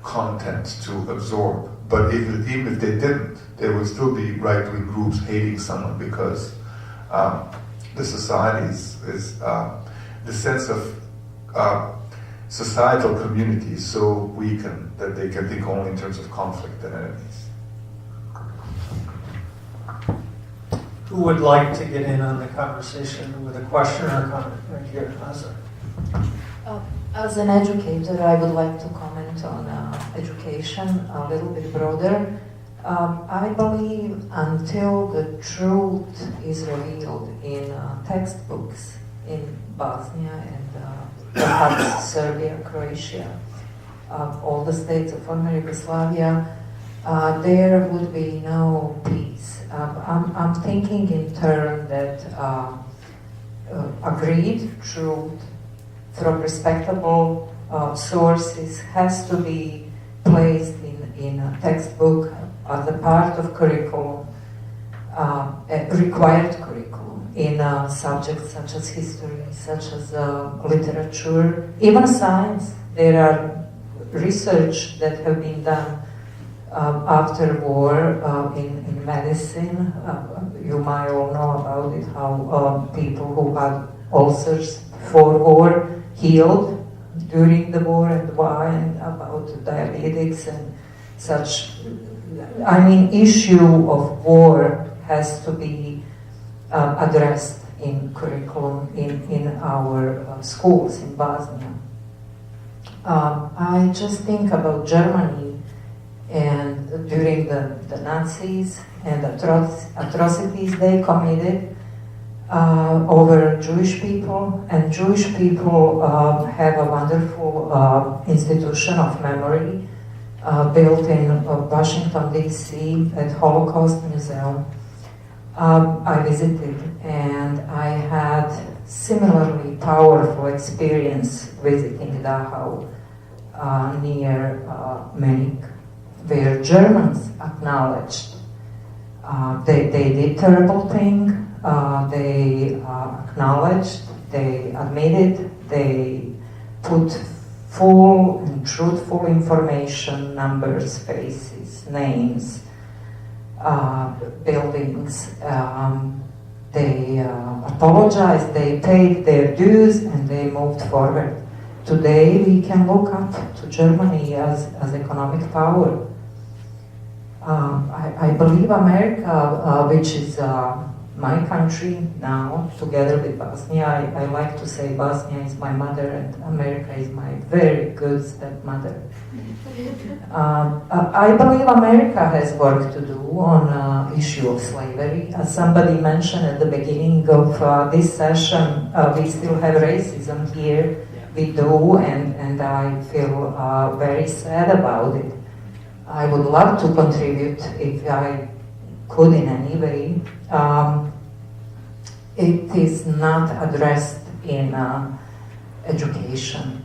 content to absorb. But even if they didn't, there would still be right-wing groups hating someone because the society is the sense of societal community is so weakened that they can think only in terms of conflict and enemies. Who would like to get in on the conversation with a question or comment? Right here, Asa. As an educator, I would like to comment on education a little bit broader. I believe until the truth is revealed in textbooks in Bosnia and perhaps Serbia, Croatia, all the states of former Yugoslavia, there would be no peace. I'm thinking in terms that agreed truth from respectable sources has to be placed in a textbook as a part of curriculum, required curriculum in subjects such as history, such as literature, even science. There are research that have been done after war in medicine. You might all know about it, how people who had ulcers for war healed during the war and why, and about diabetics and such. Issue of war has to be addressed in curriculum in our schools in Bosnia. I just think about Germany and during the Nazis and atrocities they committed over Jewish people, and Jewish people have a wonderful institution of memory built in Washington, D.C. at Holocaust Museum. I visited and I had similarly powerful experience visiting Dachau near Munich, where Germans acknowledged they did terrible thing. They acknowledged, they admitted, they put full and truthful information, numbers, faces, names, buildings. They apologized, they paid their dues, and they moved forward. Today we can look up to Germany as economic power. I believe America, which is my country now, together with Bosnia, I like to say Bosnia is my mother and America is my very good stepmother. I believe America has work to do on issue of slavery. As somebody mentioned at the beginning of this session, we still have racism here. We do, and I feel very sad about it. I would love to contribute if I could in any way. It is not addressed in education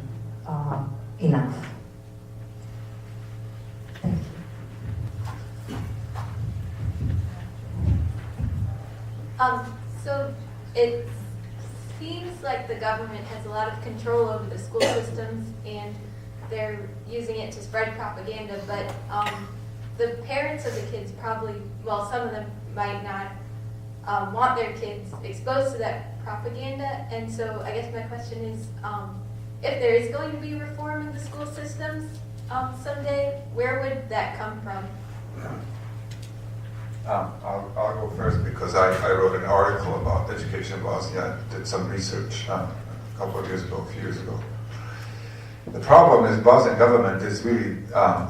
enough. So it seems like the government has a lot of control over the school systems, and they're using it to spread propaganda, but the parents of the kids probably, well, some of them might not want their kids exposed to that propaganda. And so I guess my question is, if there is going to be reform in the school systems someday, where would that come from? I'll go first because I wrote an article about education in Bosnia. I did some research a couple of years ago, a few years ago. The problem is Bosnian government is really,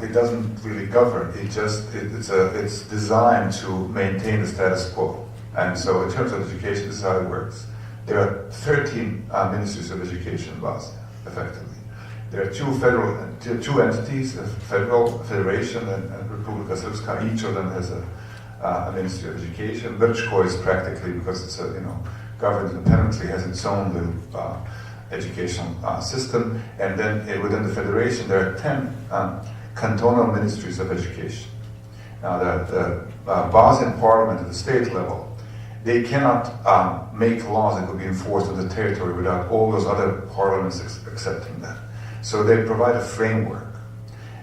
it doesn't really govern. It's designed to maintain the status quo. And so in terms of education, this is how it works. There are 13 ministries of education in Bosnia, effectively. There are two entities, a federal federation and Republika Srpska. Each of them has a ministry of education. Grčko is practically, because it's governed independently, has its own little educational system. And then within the federation, there are 10 cantonal ministries of education. Now, the Bosnian parliament at the state level, they cannot make laws that could be enforced on the territory without all those other parliaments accepting that. So they provide a framework.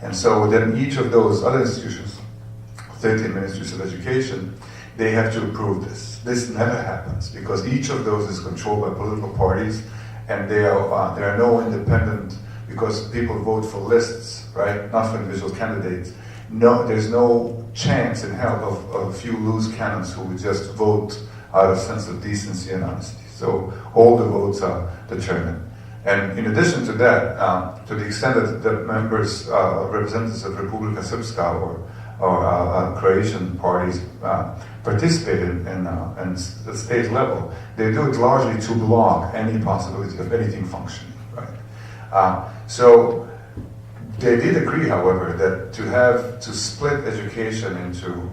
And so within each of those other institutions, 13 ministries of education, they have to approve this. This never happens because each of those is controlled by political parties, and there are no independent, because people vote for lists, right? Not for individual candidates. No, there's no chance in hell of a few loose cannons who would just vote out of sense of decency and honesty. So all the votes are determined. And in addition to that, to the extent that the members, representatives of Republika Srpska or Croatian parties participate in the state level, they do it largely to block any possibility of anything functioning, right? So they did agree, however, that to split education into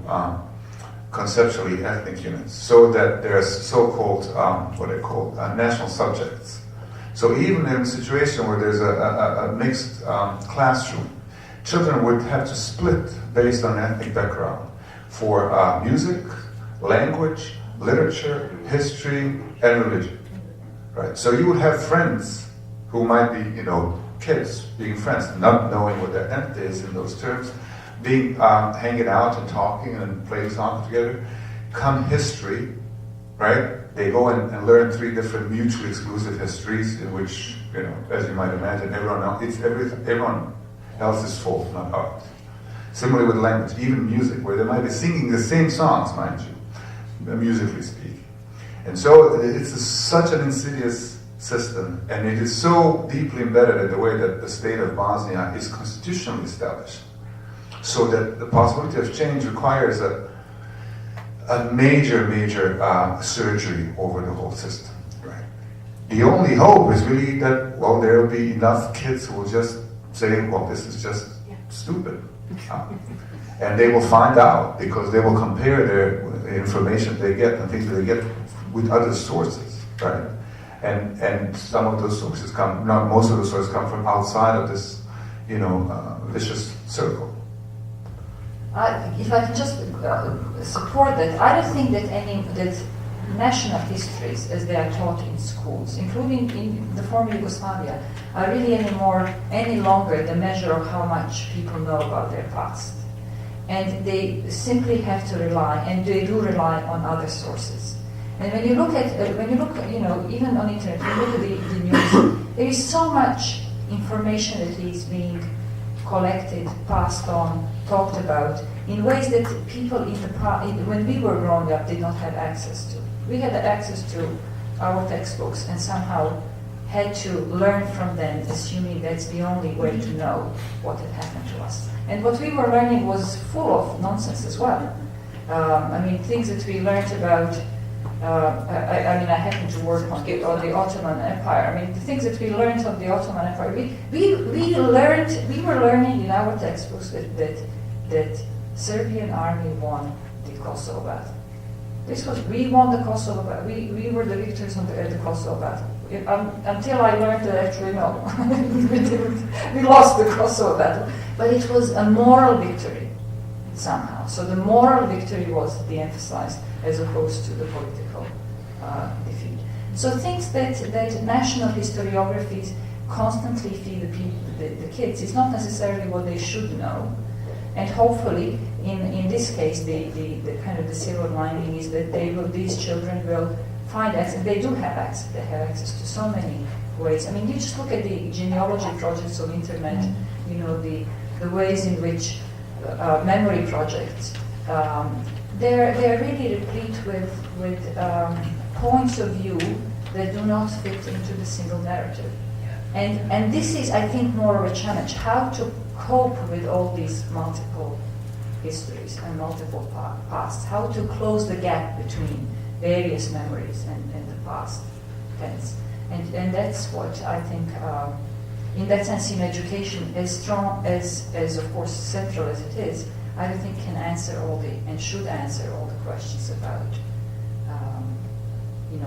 conceptually ethnic units, so that there's so-called what they call national subjects. So even in a situation where there's a mixed classroom, children would have to split based on ethnic background for music, language, literature, history, and religion, right? So you would have friends who might be, kids being friends, not knowing what their identity is in those terms, being hanging out and talking and playing songs together. Come history, right? They go and learn 3 different mutually exclusive histories in which, as you might imagine, everyone else's fault, not ours. Similarly with language, even music, where they might be singing the same songs, mind you, musically speaking. And so it's such an insidious system, and it is so deeply embedded in the way that the state of Bosnia is constitutionally established, so that the possibility of change requires a major surgery over the whole system, right? The only hope is really that, well, there will be enough kids who will just say, well, this is just stupid. And they will find out, because they will compare the information they get and things that they get with other sources, right? And some of those sources most of those sources come from outside of this, vicious circle. If I can just support that, I don't think that national histories, as they are taught in schools, including in the former Yugoslavia, are really any longer the measure of how much people know about their past. And they simply have to rely, and they do rely on other sources. And when you look at, even on internet, when you look at the news, there is so much information that is being collected, passed on, talked about, in ways that people when we were growing up, did not have access to. We had access to our textbooks and somehow had to learn from them, assuming that's the only way to know what had happened to us. And what we were learning was full of nonsense as well. Things that we learned about, I happened to work on the Ottoman Empire. The things that we learned on the Ottoman Empire, we were learning in our textbooks that Serbian army won the Kosovo battle. We won the Kosovo battle. We were the victors at the Kosovo battle. Until I learned that actually no, we lost the Kosovo battle. But it was a moral victory. somehow. So the moral victory was de-emphasized as opposed to the political defeat. So things that national historiographies constantly feed the kids, it's not necessarily what they should know. And hopefully, in this case, the kind of the silver lining is that these children will find access. They do have access. They have access to so many ways. I mean, you just look at the genealogy projects on internet. You know, the ways in which memory projects. They're really replete with points of view that do not fit into the single narrative. And this is, I think, more of a challenge, how to cope with all these multiple histories and multiple pasts, how to close the gap between various memories and the past tense. And that's what I think, in that sense, in education, as strong as of course central as it is, I don't think can answer and should answer all the questions about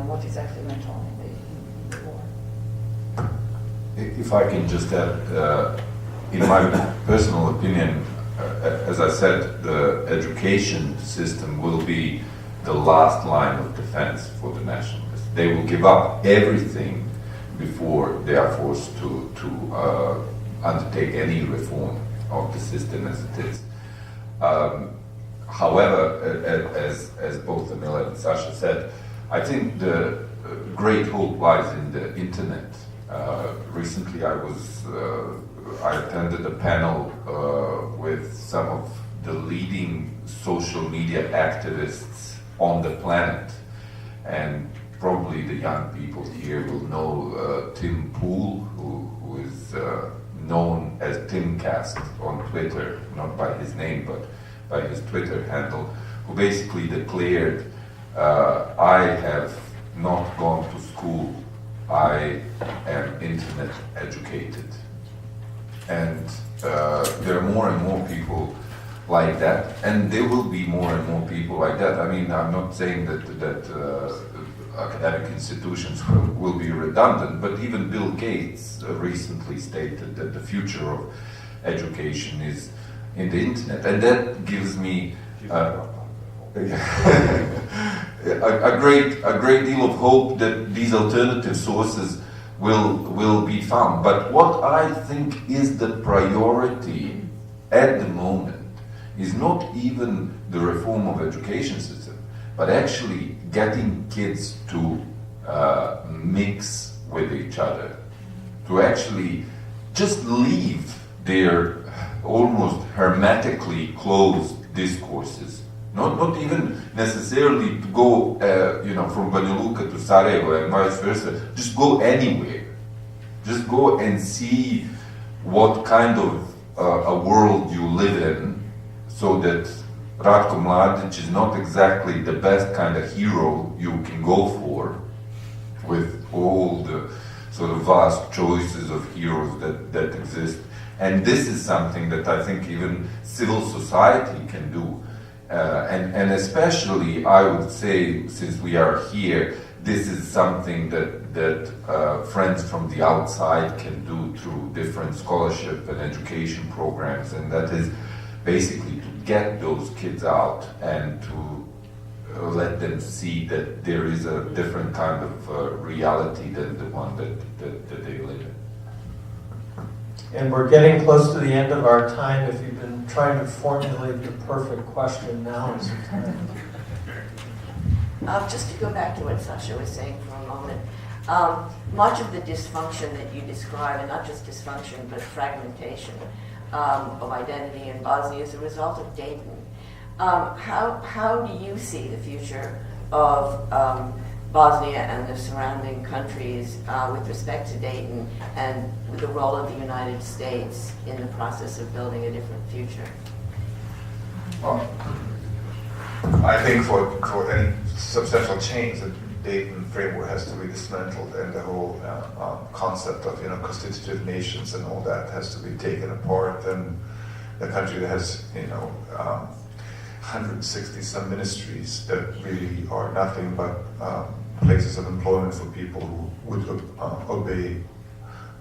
what exactly went on in the war. If I can just add, in my personal opinion, as I said, the education system will be the last line of defense for the nationalists. They will give up everything before they are forced to undertake any reform of the system as it is. However, as both Amila and Sasha said, I think the great hope lies in the internet. Recently, I attended a panel with some of the leading social media activists on the planet, and probably the young people here will know Tim Pool, who is known as Timcast on Twitter, not by his name but by his Twitter handle, who basically declared, I have not gone to school, I am internet educated. And there are more and more people like that, and there will be more and more people like that. I mean, I'm not saying that academic institutions will be redundant, but even Bill Gates recently stated that the future of education is in the internet, and that gives me a great deal of hope that these alternative sources will be found. But what I think is the priority at the moment is not even the reform of education system, but actually getting kids to mix with each other, to actually just leave their almost hermetically closed discourses. Not even necessarily to go, from Banja Luka to Sarajevo and vice versa. Just go anywhere. Just go and see what kind of a world you live in, so that Ratko Mladic is not exactly the best kind of hero you can go for, with all the sort of vast choices of heroes that exist. And this is something that I think even civil society can do. And especially, I would say, since we are here, this is something that friends from the outside can do through different scholarship and education programs, and that is basically to get those kids out and to let them see that there is a different kind of reality than the one that they live in. And we're getting close to the end of our time. If you've been trying to formulate the perfect question, now is the time. Just to go back to what Sasha was saying for a moment, much of the dysfunction that you describe, and not just dysfunction, but fragmentation of identity in Bosnia is a result of Dayton. How do you see the future of Bosnia and the surrounding countries with respect to Dayton and the role of the United States in the process of building a different future? Well, I think for any substantial change, the Dayton framework has to be dismantled, and the whole concept of constitutive nations and all that has to be taken apart. And the country that has 160 some ministries that really are nothing but places of employment for people who would obey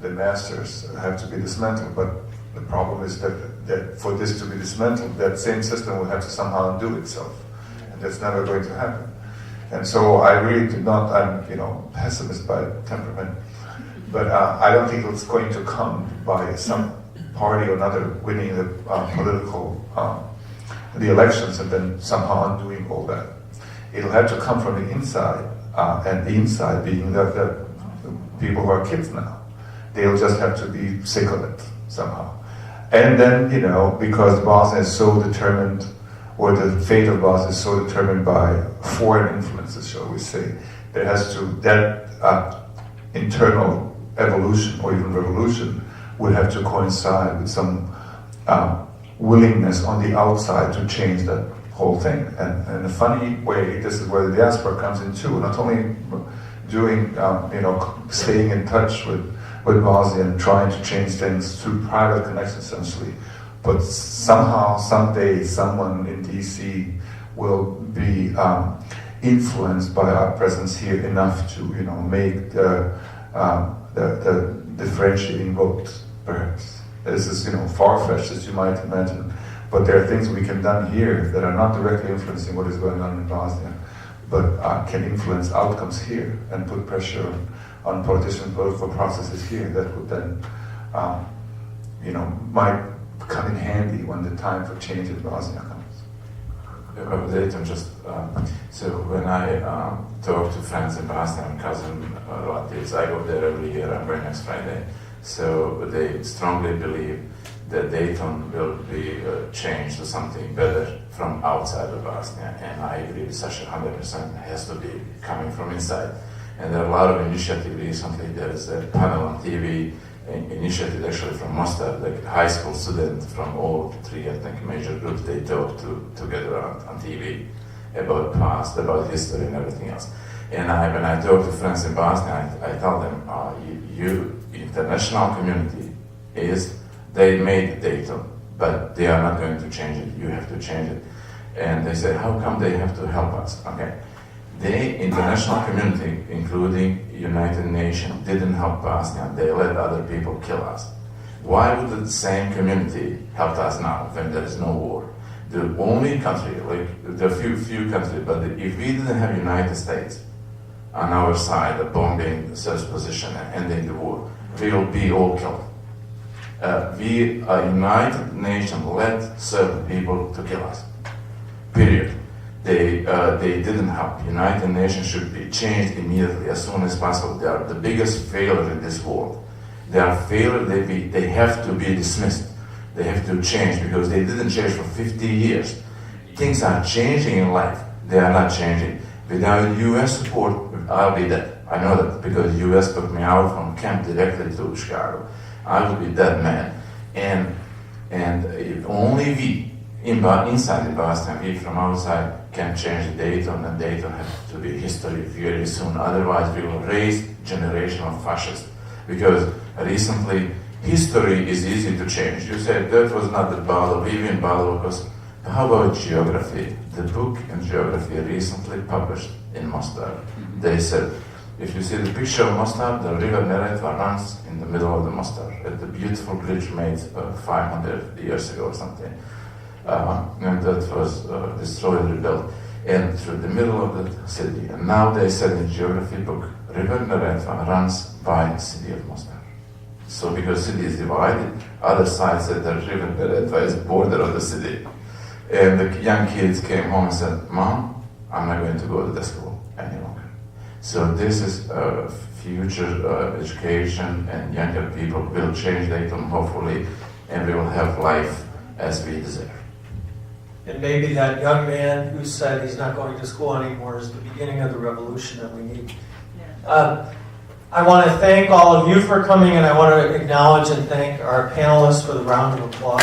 the masters have to be dismantled. But The problem is that for this to be dismantled, that same system will have to somehow undo itself. And that's never going to happen. And so I really did not, I'm pessimist by temperament, but I don't think it's going to come by some party or another winning the the elections and then somehow undoing all that. It'll have to come from the inside, and the inside being the people who are kids now. They'll just have to be sick of it somehow. And then, because Bosnia is so determined, or the fate of Bosnia is so determined by foreign influences, shall we say, that internal evolution or even revolution would have to coincide with some willingness on the outside to change that whole thing. And in a funny way, this is where the diaspora comes in too. Not only doing, staying in touch with Bosnia and trying to change things through private connections essentially, but somehow, someday, someone in DC will be influenced by our presence here enough to, make the differentiating vote, perhaps. This is, far-fetched as you might imagine, but there are things we can do here that are not directly influencing what is going on in Bosnia, but can influence outcomes here and put pressure on politicians, political processes here that would then, might come in handy when the time for change in Bosnia comes. So when I talk to friends in Bosnia and cousin relatives, I go there every year. I'm going next Friday. So they strongly believe that Dayton will be changed to something better from outside of Bosnia, and I agree with Sasha 100%. It has to be coming from inside. And there are a lot of initiatives recently. There is a panel on TV, initiative actually from Mostar, like high school students from all three, I think, major groups. They talk together on TV about past, about history and everything else. And when I talk to friends in Bosnia, I tell them, international community they made Dayton, but they are not going to change it. You have to change it. And they say, how come they have to help us? Okay. The international community, including United Nations, didn't help Bosnia. They let other people kill us. Why would the same community help us now when there is no war? The only country, there are few countries, but if we didn't have United States on our side, bombing the Serb's position and ending the war, we will be all killed. United Nations let Serb people to kill us. Period. They didn't help. United Nations should be changed immediately, as soon as possible. They are the biggest failure in this world. They are failure. They have to be dismissed. They have to change because they didn't change for 50 years. Things are changing in life. They are not changing. Without U.S. support, I'll be dead. I know that because U.S. took me out from camp directly to Chicago. I will be dead man. And if only we, inside the Bosnia, we from outside can change Dayton, and Dayton has to be history very soon. Otherwise, we will raise generation of fascists. Because recently, history is easy to change. You said that was not the battle, we win battle because. How about geography? The book in geography recently published in Mostar. They said, if you see the picture of Mostar, the river Neretva runs in the middle of the Mostar at the beautiful bridge made 500 years ago or something. And that was destroyed and rebuilt. And through the middle of the city. And now they said in geography book, river Neretva runs by the city of Mostar. So because city is divided, other side said that river Neretva is border of the city. And the young kids came home and said, Mom, I'm not going to go to the school any longer. So this is future education, and younger people will change Dayton, hopefully, and we will have life as we deserve. And maybe that young man who said he's not going to school anymore is the beginning of the revolution that we need. I want to thank all of you for coming, and I want to acknowledge and thank our panelists for the round of applause.